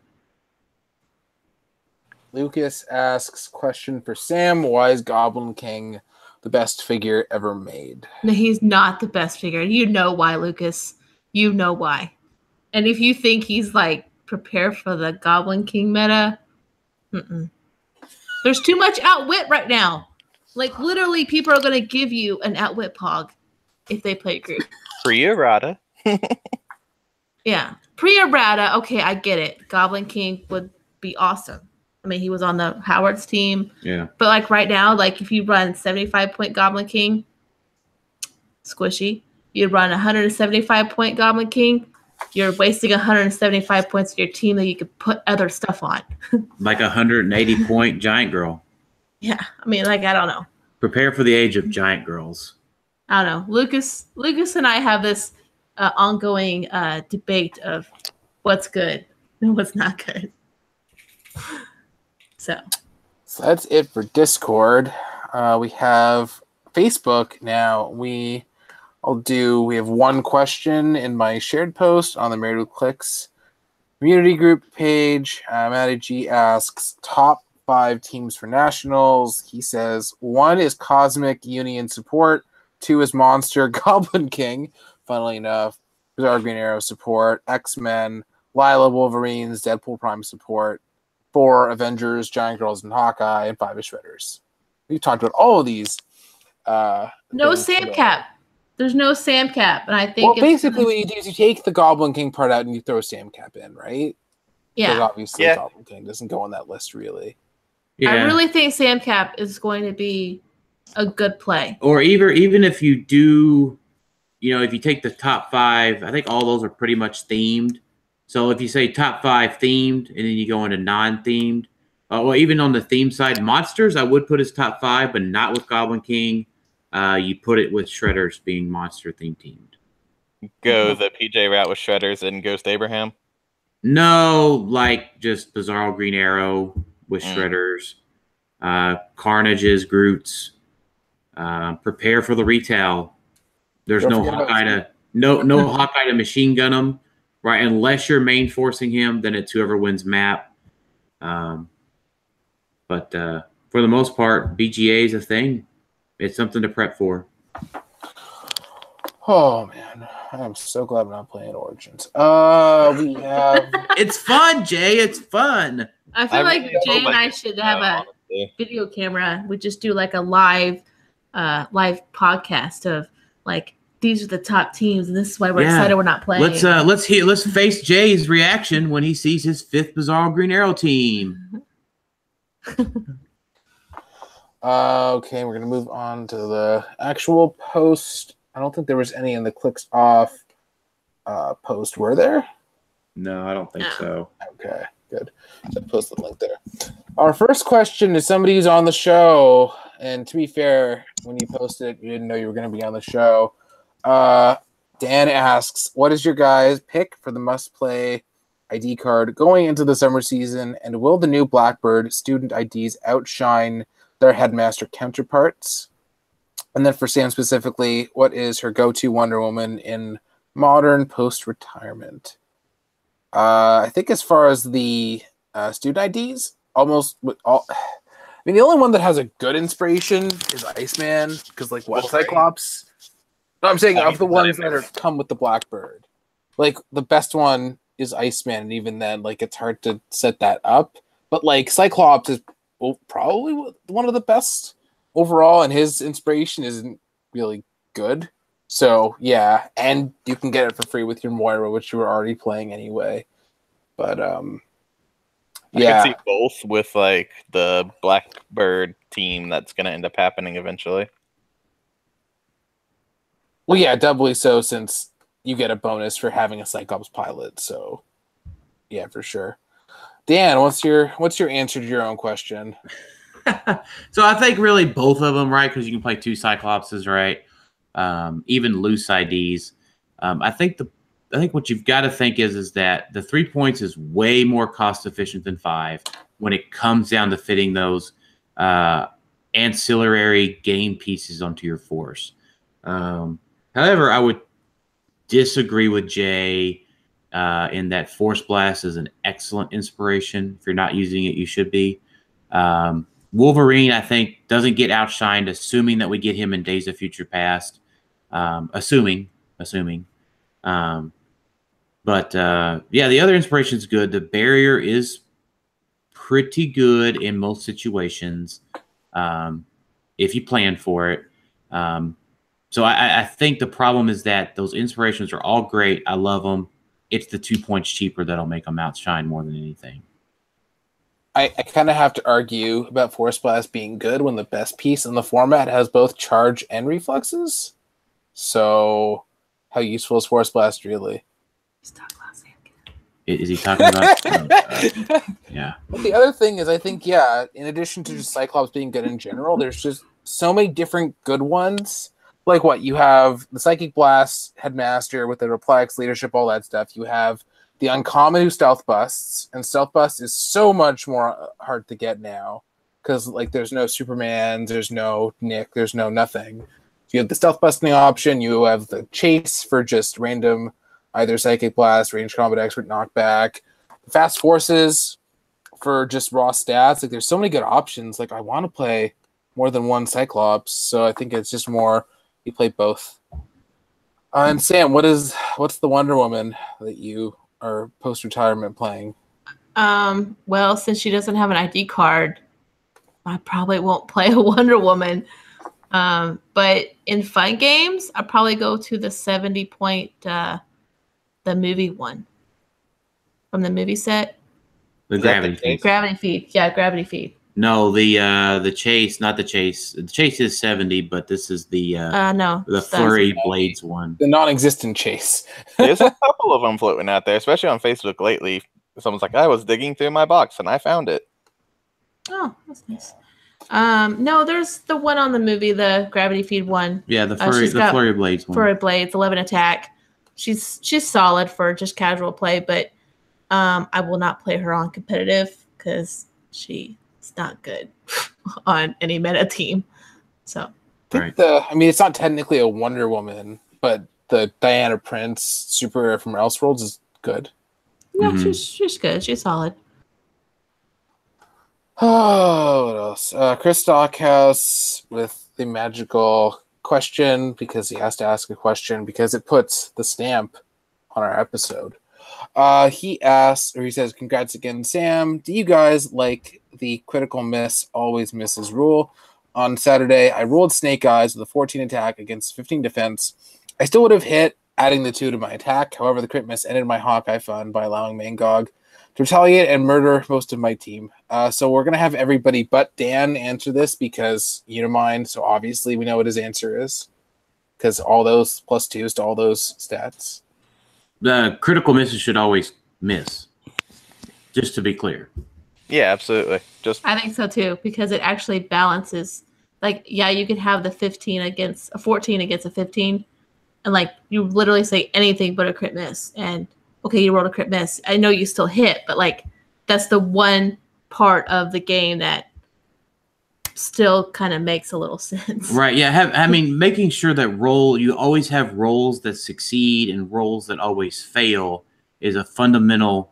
A: Lucas asks, question for Sam, why is Goblin King the best figure ever made?
D: No, he's not the best figure. You know why, Lucas. You know why. And if you think he's like prepared for the Goblin King meta, there's too much outwit right now. Like literally people are going to give you an outwit pog if they play group.
C: Pre-errata.
D: Yeah. Pre-errata, okay, I get it. Goblin King would be awesome. I mean, he was on the Howard's team.
B: Yeah.
D: But like right now, like if you run 75-point Goblin King, squishy. You run 175-point Goblin King, you're wasting 175 points of your team that you could put other stuff on.
B: Like 180-point Giant Girl.
D: Yeah. I mean, like, I don't know.
B: Prepare for the age of Giant Girls.
D: I don't know. Lucas and I have this ongoing debate of what's good and what's not good. So
A: that's it for Discord. We have Facebook now. We have one question in my shared post on the Married with Clix community group page. Matty G asks, top 5 teams for nationals. He says 1 is Cosmic Union support, 2 is Monster Goblin King, funnily enough, Bizarre Green Arrow support, X-Men, Lila Wolverines, Deadpool Prime support, 4 Avengers, Giant Girls, and Hawkeye, and 5 is Shredders. We've talked about all of these.
D: No Sam Cap. There's no Sam Cap, and I think
A: basically what you do is you take the Goblin King part out and you throw Sam Cap in, right?
D: Yeah.
A: Because obviously Goblin King doesn't go on that list, really.
B: Yeah.
D: I really think Sam Cap is going to be a good play.
B: Or even if you do, if you take the top 5, I think all those are pretty much themed. So if you say top 5 themed and then you go into non-themed, or even on the theme side, Monsters, I would put as top 5, but not with Goblin King. You put it with Shredders being monster themed.
C: Go the PJ route with Shredders and Ghost Abraham?
B: No, like just Bizarro Green Arrow with Shredders, Carnage's Groots, prepare for the retail. There's no Hawkeye to machine gun him, right? Unless you're main forcing him, then it's whoever wins map. But for the most part, BGA is a thing. It's something to prep for.
A: Oh man, I'm so glad I'm not playing Origins. We have.
B: It's fun, Jay. It's fun.
D: I feel like Jay and I should have a video camera. We just do like a live podcast of like these are the top teams, and this is why we're excited we're not playing.
B: Let's face Jay's reaction when he sees his 5th Bizarro Green Arrow team.
A: Okay, we're gonna move on to the actual post. I don't think there was any in the Clixed off post. Were there?
B: No, I don't think so.
A: Okay, good. So post the link there. Our first question is somebody who's on the show, and to be fair, when you posted it, you didn't know you were going to be on the show. Dan asks, "What is your guys' pick for the must-play ID card going into the summer season, and will the new Blackbird student IDs outshine their headmaster counterparts?" And then for Sam specifically, what is her go-to Wonder Woman in modern post-retirement? I think as far as the student IDs, almost with all. I mean, the only one that has a good inspiration is Iceman, because Cyclops No, I'm saying of the ones that are come with the Blackbird. Like, the best one is Iceman, and even then, like, it's hard to set that up. But, like, Cyclops is probably one of the best overall, and his inspiration isn't really good. So, yeah, and you can get it for free with your Moira, which you were already playing anyway. But,
C: I could see both with, like, the Blackbird team that's going to end up happening eventually.
A: Well, yeah, doubly so since you get a bonus for having a Cyclops pilot. So, yeah, for sure. Dan, what's your answer to your own question?
B: So I think really both of them, right? Because you can play 2 Cyclopses, right? Even loose IDs. I think what you've got to think is that the 3 points is way more cost efficient than 5 when it comes down to fitting those ancillary game pieces onto your force. However, I would disagree with Jay in that Force Blast is an excellent inspiration. If you're not using it, you should be. Wolverine, I think, doesn't get outshined, assuming that we get him in Days of Future Past. Assuming. Yeah, the other inspiration is good. The barrier is pretty good in most situations if you plan for it. So I think the problem is that those inspirations are all great. I love them. It's the 2 points cheaper that'll make them outshine more than anything.
A: I kind of have to argue about Force Blast being good when the best piece in the format has both charge and reflexes. So, how useful is Force Blast really?
B: Is he talking about? Yeah.
A: But the other thing is, I think, yeah, in addition to just Cyclops being good in general, there's just so many different good ones. Like what? You have the Psychic Blast Headmaster with the Replex, leadership, all that stuff. You have the Uncommon who Stealth Busts, and Stealth Bust is so much more hard to get now because, like, there's no Superman, there's no Nick, there's no nothing. You have the Stealth Busting option, you have the Chase for just random either Psychic Blast, Range Combat Expert, Knockback, Fast Forces for just raw stats. Like, there's so many good options. Like, I want to play more than one Cyclops, so I think it's just more you play both. And Sam, what's the Wonder Woman that you are post-retirement playing?
D: Well, since she doesn't have an ID card, I probably won't play a Wonder Woman. But in fun games, I'll probably go to the 70-point the movie one from the movie set.
B: The Gravity Feed.
D: Gravity Feed. Yeah, Gravity Feed.
B: No, the Chase, not the Chase. The Chase is 70, but this is the Flurry Blades one.
A: The non-existent Chase.
C: There's a couple of them floating out there, especially on Facebook lately. Someone's like, I was digging through my box and I found it.
D: Oh, that's nice. No, there's the one on the movie, the Gravity Feed one.
B: Yeah, the Flurry Blades one.
D: Flurry Blades, 11 attack. She's solid for just casual play, but I will not play her on competitive because she's not good on any meta team. So,
B: right.
A: It's not technically a Wonder Woman, but the Diana Prince Super from Elseworlds is good.
D: No, she's good. She's solid.
A: Oh, what else? Chris Stockhouse with the magical question because he has to ask a question because it puts the stamp on our episode. He says, congrats again, Sam. Do you guys like the critical miss always misses rule? On Saturday, I rolled Snake Eyes with a 14 attack against 15 defense. I still would have hit, adding the 2 to my attack. However, the crit miss ended my Hawkeye fun by allowing Mangog to retaliate and murder most of my team. So we're going to have everybody but Dan answer this because Unimind, so obviously we know what his answer is because all those +2s to all those stats.
B: The critical misses should always miss, just to be clear.
C: Yeah, absolutely.
D: I think so too because it actually balances. Like, yeah, you could have the 14 against a 15, and like you literally say anything but a crit miss, and okay, you rolled a crit miss. I know you still hit, but like that's the one part of the game that still kind of makes a little sense.
B: Right. Yeah. Making sure that you always have rolls that succeed and rolls that always fail is a fundamental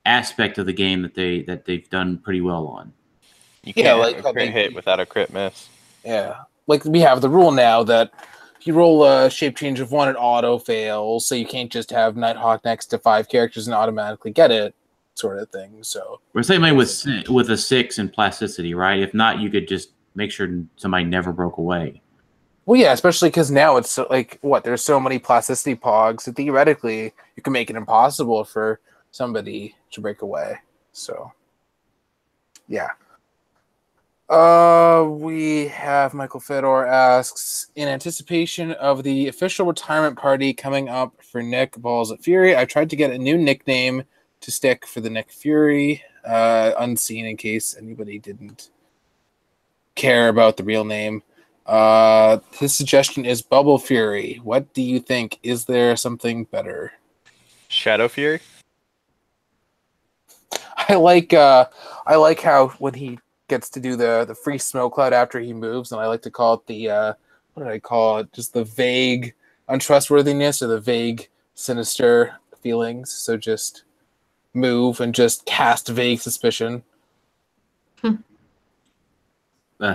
B: aspect of the game that they've done pretty well on.
C: You can't have a crit hit without a crit miss.
A: Yeah. Like we have the rule now that you roll a shape change of 1, it auto fails, so you can't just have Nighthawk next to 5 characters and automatically get it, sort of thing. So
B: we're saying with a 6 in plasticity, right? If not, you could just make sure somebody never broke away.
A: Well, yeah, especially because now it's like there's so many plasticity pogs that theoretically you can make it impossible for somebody to break away. So, yeah. We have Michael Fedor asks, in anticipation of the official retirement party coming up for Nick Balls at Fury, I tried to get a new nickname to stick for the Nick Fury, unseen in case anybody didn't care about the real name. His suggestion is Bubble Fury. What do you think? Is there something better?
C: Shadow Fury.
A: I like how when he gets to do the free smoke cloud after he moves, and I like to call it the what did I call it? Just the vague untrustworthiness or the vague sinister feelings. So just move and just cast vague suspicion.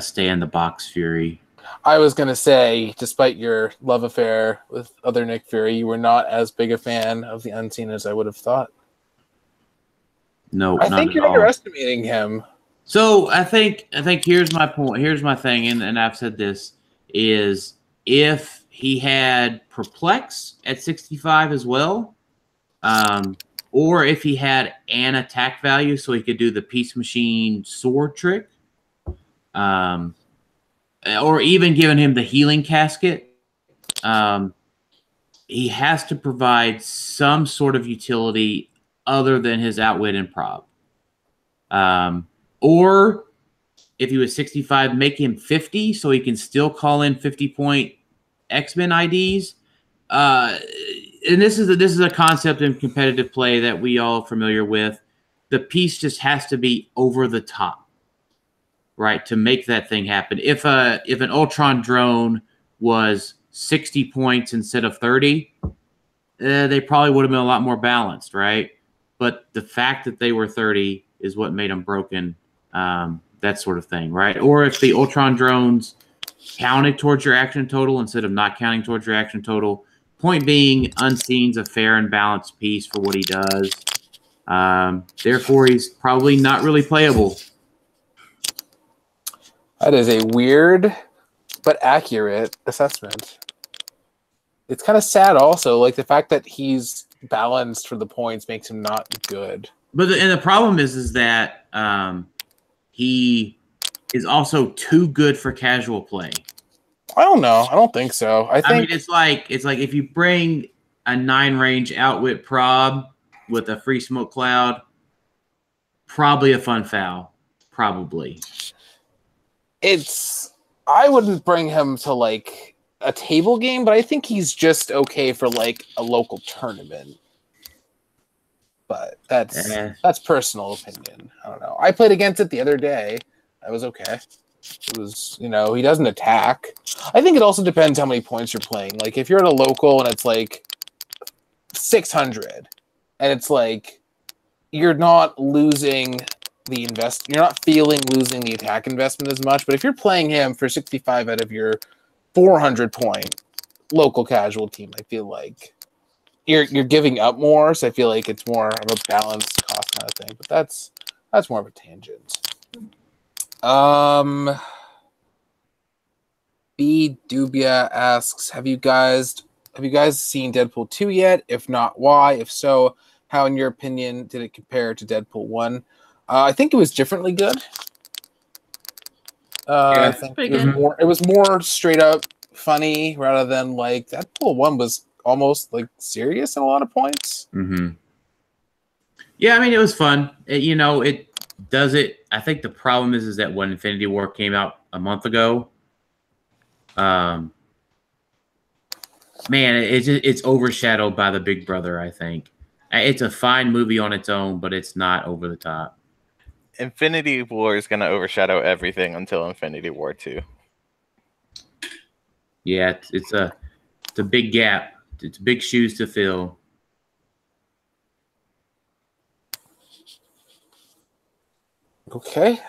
B: Stay in the box, Fury.
A: I was going to say, despite your love affair with other Nick Fury, you were not as big a fan of the Unseen as I would have thought.
B: No,
A: I think you're underestimating him.
B: So I think here's my point. Here's my thing, and I've said this, is if he had Perplex at 65 as well, or if he had an attack value so he could do the Peace Machine sword trick, or even giving him the healing casket, he has to provide some sort of utility other than his outwit and prob. Or if he was 65, make him 50 so he can still call in 50-point X-Men IDs. And this is a concept in competitive play that we all are familiar with. The piece just has to be over the top, right, to make that thing happen. If an Ultron drone was 60 points instead of 30, they probably would have been a lot more balanced, right? But the fact that they were 30 is what made them broken, that sort of thing, right? Or if the Ultron drones counted towards your action total instead of not counting towards your action total. Point being, Unseen's a fair and balanced piece for what he does. Therefore, he's probably not really playable.
A: That is a weird but accurate assessment. It's kind of sad also, like the fact that he's balanced for the points makes him not good.
B: But the problem is that he is also too good for casual play.
A: I don't know. I don't think so. I mean,
B: it's like if you bring a 9-range outwit prob with a free smoke cloud, probably a fun foul. Probably.
A: I wouldn't bring him to like a table game, but I think he's just okay for like a local tournament. But that's personal opinion. I don't know. I played against it the other day. I was okay. It was, he doesn't attack. I think it also depends how many points you're playing. Like if you're at a local and it's like 600 and it's like you're not losing the you're not feeling losing the attack investment as much. But if you're playing him for 65 out of your 400 point local casual team, I feel like you're giving up more. So I feel like it's more of a balanced cost kind of thing. But that's more of a tangent. B Dubia asks, have you guys seen Deadpool 2 yet? If not, why? If so, how in your opinion did it compare to Deadpool 1? I think it was differently good. I think it was more straight up funny rather than like Deadpool 1 was almost like serious in a lot of points.
B: Mm-hmm. Yeah, I mean it was fun. It does it. I think the problem is that when Infinity War came out a month ago, man, it's overshadowed by the Big Brother. I think it's a fine movie on its own, but it's not over the top.
C: Infinity War is going to overshadow everything until Infinity War 2.
B: Yeah, it's a big gap. It's big shoes to fill.
A: Okay.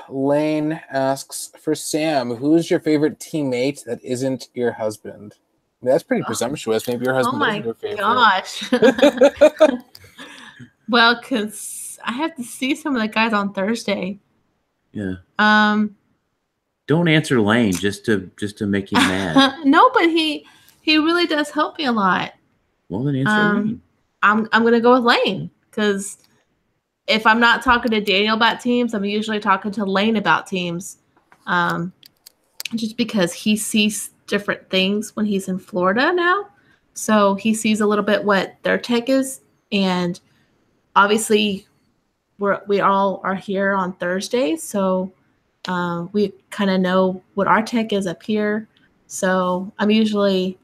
A: Lane asks, for Sam, who's your favorite teammate that isn't your husband? I mean, that's pretty presumptuous. Maybe your husband isn't your favorite.
D: Gosh. Well, because I have to see some of the guys on Thursday.
B: Yeah.
D: Um,
B: Don't answer Lane just to make him mad.
D: no, but he really does help me a lot.
B: Well, then answer Lane.
D: I'm gonna go with Lane because if I'm not talking to Daniel about teams, I'm usually talking to Lane about teams. Just because he sees different things when he's in Florida now. So he sees a little bit what their tech is. And obviously we all are here on Thursday. So we kind of know what our tech is up here. So I'm usually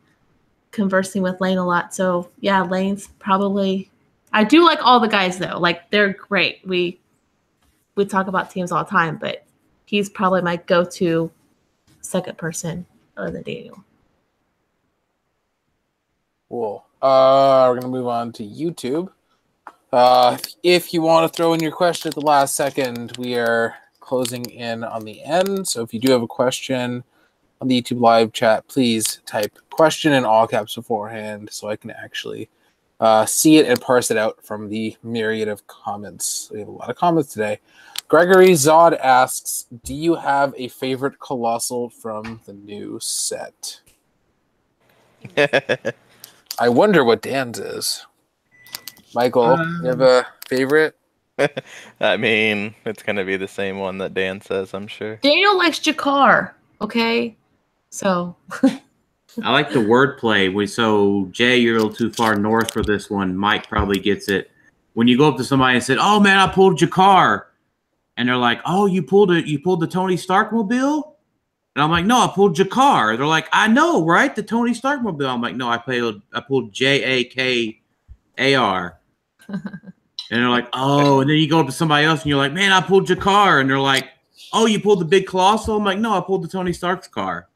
D: conversing with Lane a lot. So yeah, Lane's probably, I do like all the guys though. Like they're great. We talk about teams all the time, but he's probably my go-to second person other than Daniel.
A: Cool. We're going to move on to YouTube. If you want to throw in your question at the last second, we are closing in on the end. So if you do have a question on the YouTube live chat, please type question in all caps beforehand so I can actually see it and parse it out from the myriad of comments. We have a lot of comments today. Gregory Zod asks, do you have a favorite Colossal from the new set? I wonder what Dan's is. Michael, you have a favorite?
C: I mean, it's going to be the same one that Dan says, I'm sure.
D: Daniel likes Jakar, okay? So.
B: I like the wordplay. So, Jay, you're a little too far north for this one. Mike probably gets it. When you go up to somebody and said, "Oh man, I pulled Jakar," and they're like, "Oh, you pulled the Tony Stark mobile?" And I'm like, "No, I pulled Jakar." They're like, "I know, right? The Tony Stark mobile." I'm like, "No, I pulled Jakar." And they're like, "Oh," and then you go up to somebody else and you're like, "Man, I pulled Jakar," and they're like, "Oh, you pulled the big Colossal?" I'm like, "No, I pulled the Tony Stark's car."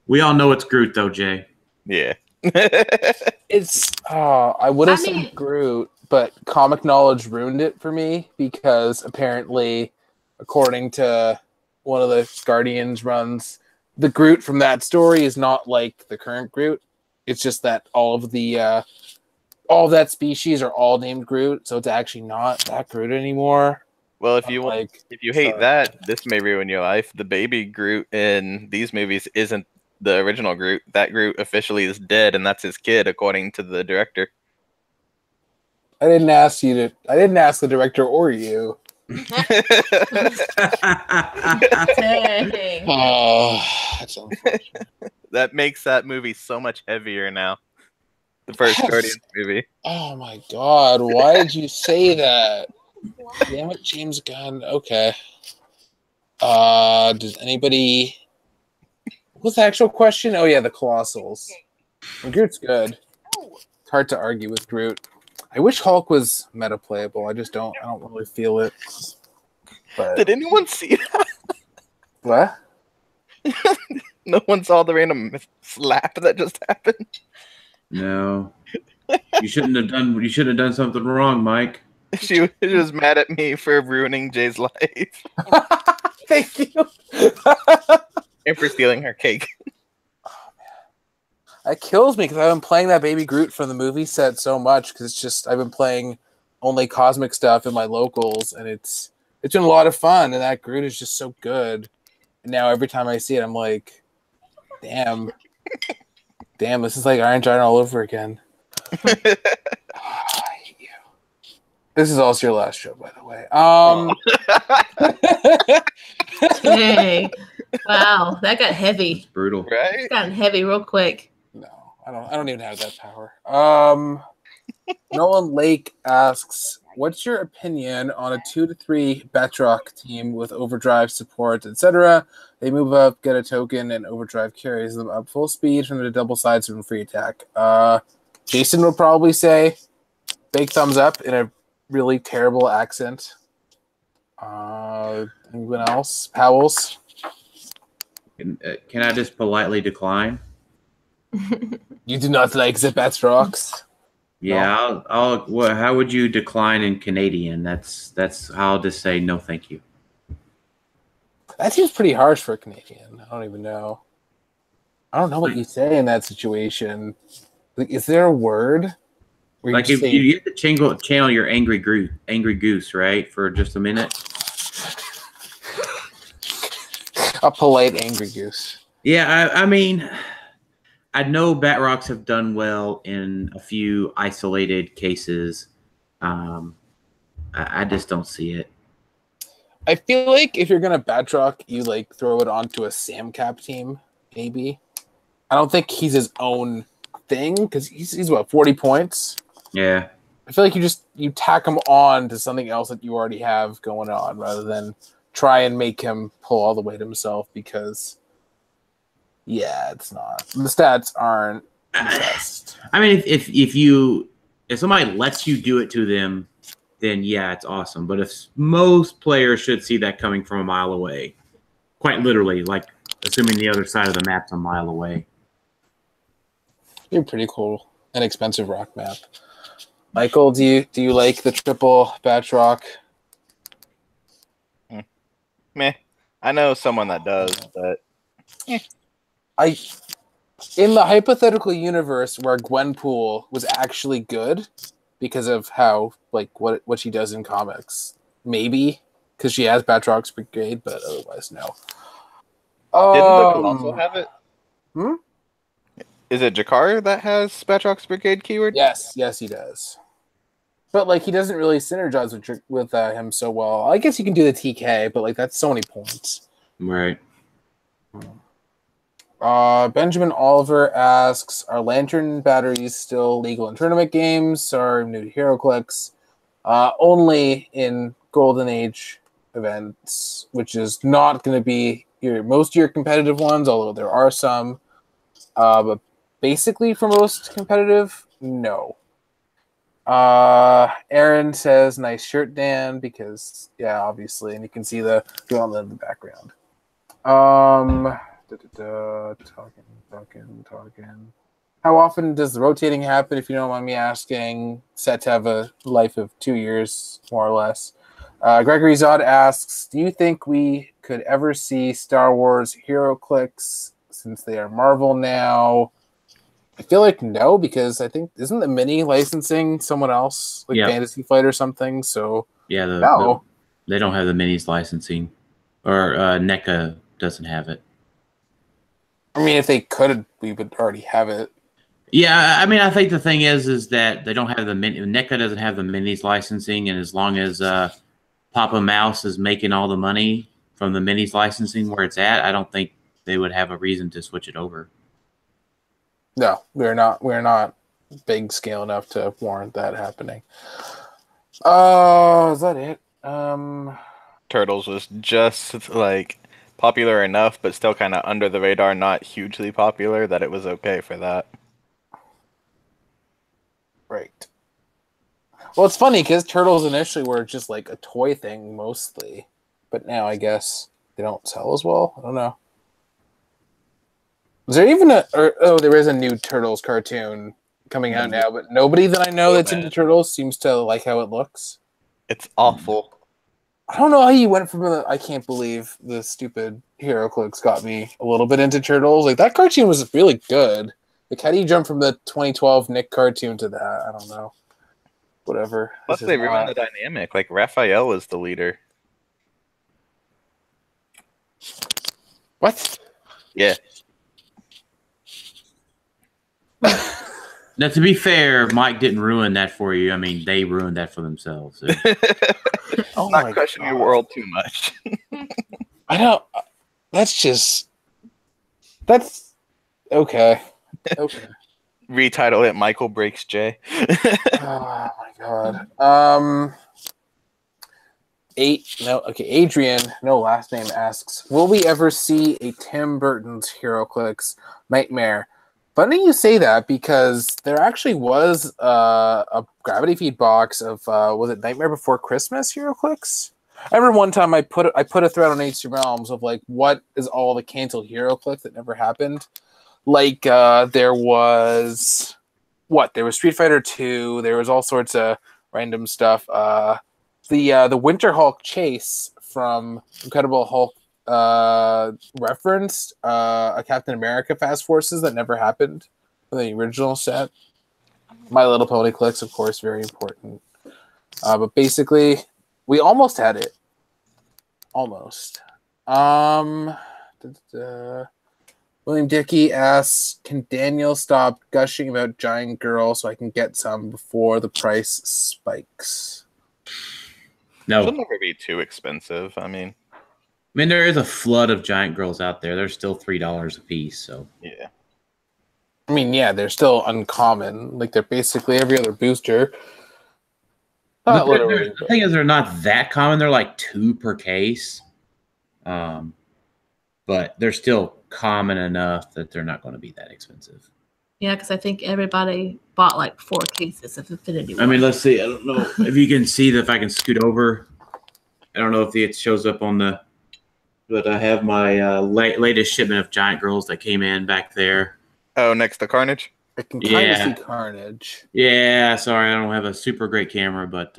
B: We all know it's Groot, though, Jay.
C: Yeah.
A: It's I would have said Groot, but comic knowledge ruined it for me because apparently, according to one of the Guardians runs, the Groot from that story is not like the current Groot. It's just that all of that species are all named Groot, so it's actually not that Groot anymore.
C: Well, if you hate that, this may ruin your life. The baby Groot in these movies isn't the original Groot. That Groot officially is dead, and that's his kid, according to the director.
A: I didn't ask the director or you.
D: Dang.
A: Oh, that's unfortunate.
C: That makes that movie so much heavier now. The first Guardians movie.
A: Oh my god, why did you say that? Damn it, James Gunn. Okay. Does anybody... What's the actual question? Oh yeah, the Colossals. And Groot's good. It's hard to argue with Groot. I wish Hulk was meta playable. I don't really feel it. But...
C: Did anyone see that?
A: What?
C: No one saw the random slap that just happened.
B: No. You shouldn't have done something wrong, Mike.
C: She was mad at me for ruining Jay's life.
A: Thank you.
C: And for stealing her cake.
A: Oh, man. That kills me because I've been playing that baby Groot from the movie set so much because it's just I've been playing only cosmic stuff in my locals and it's been a lot of fun and that Groot is just so good. And now every time I see it, I'm like, damn, this is like Iron Giant all over again. I hate you. This is also your last show, by the way.
D: Dang. Wow, that got heavy.
B: It's brutal.
C: Right?
D: It's gotten heavy real quick.
A: No, I don't even have that power. Nolan Lake asks, what's your opinion on a 2 to 3 Betrock team with overdrive support, etc.? They move up, get a token, and overdrive carries them up full speed from the double sides from free attack. Jason would probably say big thumbs up in a really terrible accent. Anyone else? Powell's?
B: Can I just politely decline?
A: You do not like the Batrocks?
B: Yeah, how would you decline in Canadian? That's I'll just say no, thank you.
A: That seems pretty harsh for a Canadian. I don't even know. I don't know what you say in that situation. Like, is there a word? Where
B: Like
A: you
B: if
A: say,
B: you have to channel your angry goose, right, for just a minute.
A: a polite angry goose.
B: Yeah, I mean, I know Batrocks have done well in a few isolated cases. I just don't see it.
A: I feel like if you're gonna Batroc, you like throw it onto a Samcap team, maybe. I don't think he's his own thing because he's what 40 points.
B: Yeah.
A: I feel like you tack him on to something else that you already have going on rather than try and make him pull all the weight himself because it's not. The stats aren't the best.
B: I mean, if somebody lets you do it to them, then yeah, it's awesome. But if most players should see that coming from a mile away, quite literally, like assuming the other side of the map's a mile away.
A: You're pretty cool. An expensive rock map. Michael, do you like the triple Batroc?
C: Meh. I know someone that does, but
A: in the hypothetical universe where Gwenpool was actually good because of how what she does in comics, maybe because she has Batroc's Brigade, but otherwise no.
C: Didn't Luke also have it?
A: Hmm?
C: Is it Jakar that has Batroc's Brigade keyword?
A: Yes, he does. But he doesn't really synergize with him so well. I guess you can do the TK, but that's so many points.
B: Right.
A: Benjamin Oliver asks, are lantern batteries still legal in tournament games or new to Heroclix? Only in Golden Age events, which is not going to be most of your competitive ones, although there are some. But basically for most competitive, no. Aaron says, nice shirt, Dan, because, obviously, and you can see the gauntlet in the background. Talking. How often does the rotating happen, if you don't mind me asking? Set to have a life of 2 years, more or less. Gregory Zod asks, do you think we could ever see Star Wars Heroclix since they are Marvel now? I feel like no, because I think isn't the mini licensing someone else, Fantasy Flight or something? So
B: yeah,
A: no,
B: they don't have the minis licensing, or NECA doesn't have it.
A: I mean, if they could, we would already have it.
B: Yeah, I mean, I think the thing is that they don't have the NECA doesn't have the minis licensing, and as long as Papa Mouse is making all the money from the minis licensing where it's at, I don't think they would have a reason to switch it over.
A: No, we're not big scale enough to warrant that happening. Is that it?
C: Turtles was just popular enough, but still kind of under the radar, not hugely popular, that it was okay for that.
A: Right. Well, it's funny because Turtles initially were just a toy thing mostly, but now I guess they don't sell as well. I don't know. Is there even there is a new Turtles cartoon coming out now, but nobody that I know that's into Turtles seems to like how it looks.
C: It's awful.
A: I don't know how you went from I can't believe the stupid Heroclix got me a little bit into Turtles. That cartoon was really good. How do you jump from the 2012 Nick cartoon to that? I don't know. Whatever.
C: Plus, they ruined the dynamic. Raphael is the leader.
A: What?
C: Yeah.
B: Now, to be fair, Mike didn't ruin that for you. I mean, they ruined that for themselves. So.
C: Not crushing your world too much.
A: I don't. That's okay. Okay.
C: Retitle it Michael Breaks Jay.
A: Oh my god. Adrian, no last name, asks, will we ever see a Tim Burton's Heroclix Nightmare? Funny you say that because there actually was a gravity feed box of was it Nightmare Before Christmas Heroclix? I remember one time I put a thread on HC Realms of what is all the canceled Heroclix that never happened. Like there was there was Street Fighter 2. There was all sorts of random stuff. The Winter Hulk chase from Incredible Hulk referenced a Captain America Fast Forces that never happened in the original set. My Little Pony Clix, of course, very important. But basically, we almost had it. Almost. William Dickey asks, can Daniel stop gushing about Giant Girl so I can get some before the price spikes?
B: No.
C: It'll never be too expensive. I mean,
B: there is a flood of Giant Girls out there. They're still $3 a piece. So
C: yeah.
A: I mean, yeah, they're still uncommon. Like, they're basically every other booster. Not literally.
B: The thing is, they're not that common. They're like 2 per case. But they're still common enough that they're not going to be that expensive.
D: Yeah, because I think everybody bought like 4 cases of Infinity War.
B: I mean, let's see. I don't know if you can see that if I can scoot over. I don't know if it shows up on the, but I have my latest shipment of Giant Girls that came in back there.
C: Oh, next to Carnage?
A: I can kind of see Carnage.
B: Yeah, sorry, I don't have a super great camera, but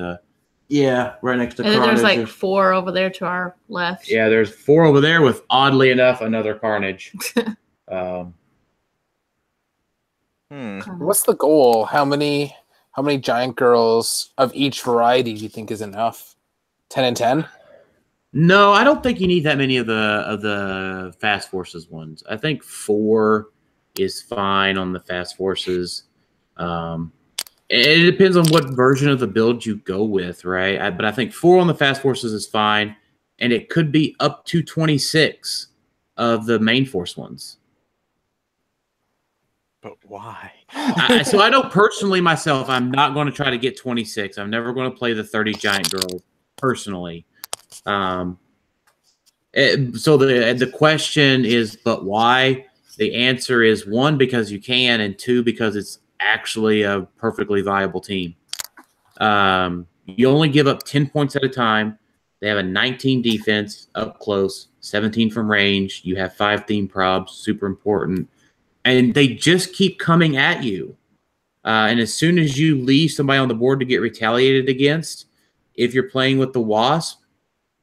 B: yeah, right next to
D: and then
B: Carnage.
D: there's like 4 over there to our left.
B: Yeah, there's 4 over there with, oddly enough, another Carnage.
A: What's the goal? How many Giant Girls of each variety do you think is enough? 10 and 10?
B: No, I don't think you need that many of the Fast Forces ones. I think 4 is fine on the Fast Forces. It depends on what version of the build you go with, right? But I think 4 on the Fast Forces is fine, and it could be up to 26 of the main force ones.
C: But why?
B: So I know personally myself, I'm not going to try to get 26. I'm never going to play the 30 Giant Girls personally. So the question is, but why? The answer is 1, because you can, and 2, because it's actually a perfectly viable team. You only give up 10 points at a time. They have a 19 defense up close, 17 from range. You have 5 theme probs, super important. And they just keep coming at you. And as soon as you leave somebody on the board to get retaliated against, if you're playing with the Wasp,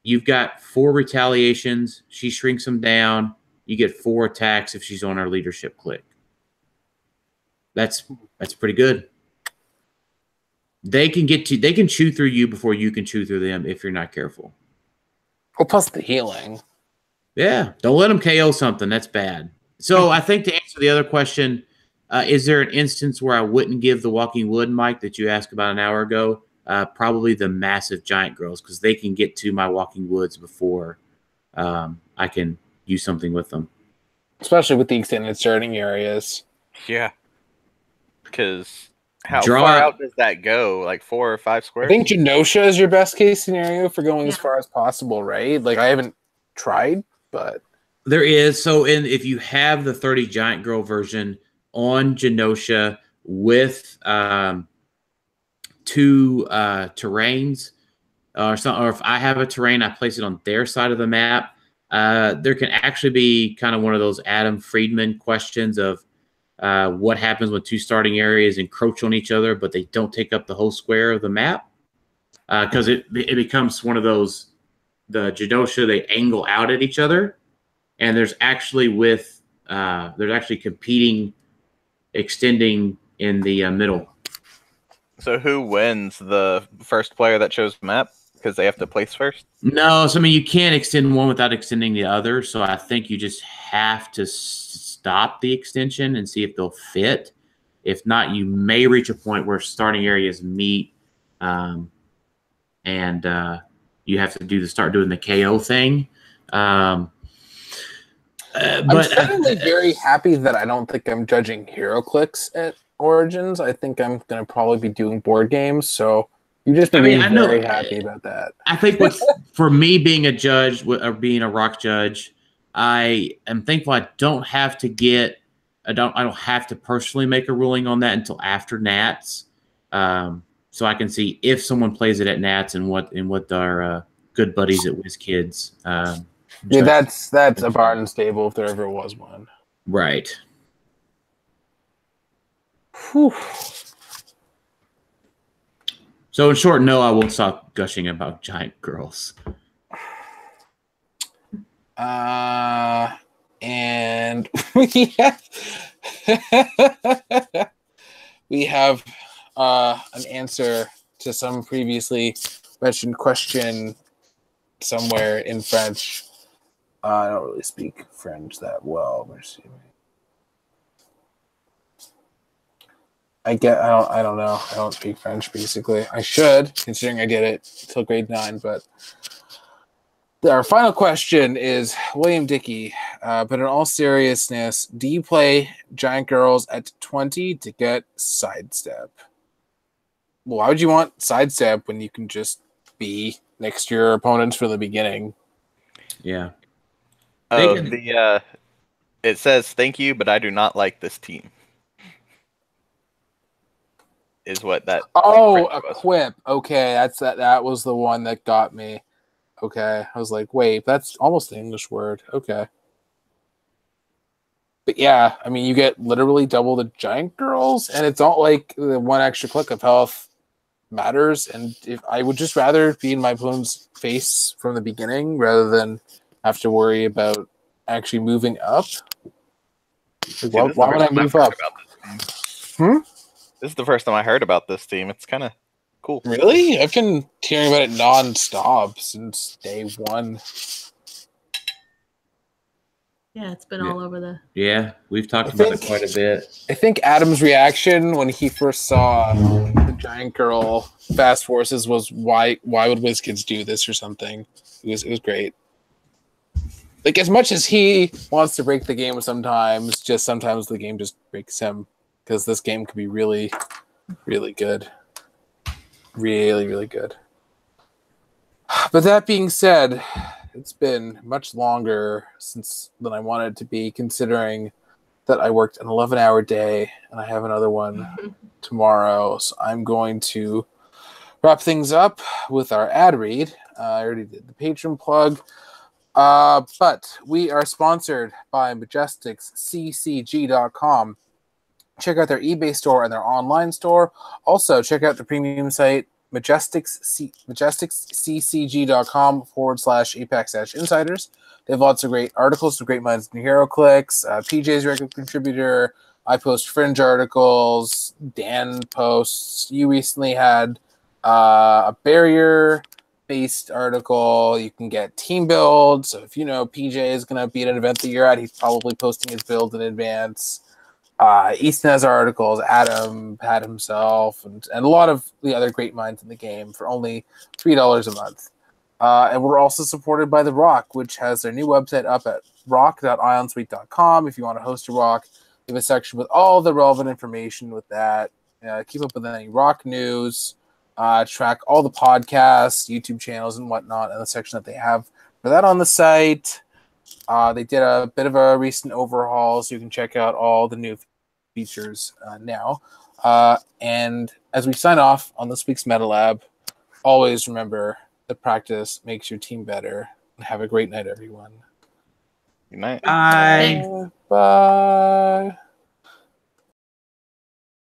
B: you've got 4 retaliations. She shrinks them down. You get 4 attacks if she's on our leadership click. That's pretty good. They can chew through you before you can chew through them if you're not careful.
A: Well, plus the healing.
B: Yeah, don't let them KO something. That's bad. So I think to answer the other question, is there an instance where I wouldn't give the Walking Wood, Mike, that you asked about an hour ago? Probably the massive Giant Girls, because they can get to my Walking Woods before I can use something with them.
A: Especially with the extended starting areas.
C: Yeah. Because how far out does that go? Like 4 or 5 squares?
A: I think Genosha is your best case scenario for going as far as possible, right? Like, I haven't tried, but
B: there is. So if you have the 30 Giant Girl version on Genosha with 2 terrains, or if I have a terrain, I place it on their side of the map. There can actually be kind of one of those Adam Friedman questions of what happens when 2 starting areas encroach on each other, but they don't take up the whole square of the map, because it becomes one of those, the Genosha, they angle out at each other, and there's actually competing extending in the middle.
C: So who wins? The first player that chose map, because they have to place first?
B: No, so I mean, you can't extend one without extending the other, so I think you just have to stop the extension and see if they'll fit. If not, you may reach a point where starting areas meet, and you have to start doing the KO thing. But
A: I'm certainly very happy that I don't think I'm judging Heroclix at Origins. I think I'm going to probably be doing board games, so you just made me very happy about that.
B: I think for me being a judge or being a ROC judge, I am thankful I don't have to personally make a ruling on that until after Nats, so I can see if someone plays it at Nats and what our good buddies at WizKids.
A: Yeah, that's a barn and stable if there ever was one.
B: Right.
A: Whew.
B: So in short, no, I won't stop gushing about giant girls.
A: And we have an answer to some previously mentioned question somewhere in French. I don't really speak French that well. I don't know. I don't speak French basically. I should, considering I did it till grade 9, but our final question is William Dickey. But in all seriousness, do you play giant girls at 20 to get sidestep? Well, why would you want sidestep when you can just be next to your opponents from the beginning?
B: Yeah.
C: Oh, it says thank you, but I do not like this team. Is what that?
A: Oh, equip. Okay, that was the one that got me. Okay, I was like, wait, that's almost an English word. Okay. But yeah, I mean, you get literally double the giant girls, and it's not like the one extra click of health matters. And if I would just rather be in my opponent's face from the beginning rather than have to worry about actually moving up. Like, why would I move up?
C: This is the first time I heard about this team. It's kind of cool.
A: Really? I've been hearing about it non-stop since day 1.
D: Yeah, it's been all over the...
B: Yeah, we've talked about it quite a bit.
A: I think Adam's reaction when he first saw the giant girl fast forces was, why would WizKids do this or something? It was great. Like, as much as he wants to break the game sometimes the game just breaks him. Because this game could be really, really good. Really, really good. But that being said, it's been much longer than I wanted it to be, considering that I worked an 11-hour day and I have another one tomorrow. So I'm going to wrap things up with our ad read. I already did the Patreon plug. But we are sponsored by MajesticsCCG.com. Check out their eBay store and their online store. Also, check out the premium site, majesticsccg.com/Apex-Insiders. They have lots of great articles from great minds in Heroclix. PJ's a regular contributor. I post fringe articles. Dan posts. You recently had a barrier-based article. You can get team builds. So if you know PJ is going to be at an event that you're at, he's probably posting his build in advance. Easton has articles, Adam had himself, and a lot of the other great minds in the game for only $3 a month. And we're also supported by the ROC, which has their new website up at roc.ionsuite.com. If you want to host a ROC, they have a section with all the relevant information with that. Keep up with any ROC news, track all the podcasts, YouTube channels, and whatnot, and the section that they have for that on the site. They did a bit of a recent overhaul, so you can check out all the new features now. And as we sign off on this week's Meta Lab, always remember that practice makes your team better. Have a great night, everyone.
C: Good night.
B: Bye.
A: Bye.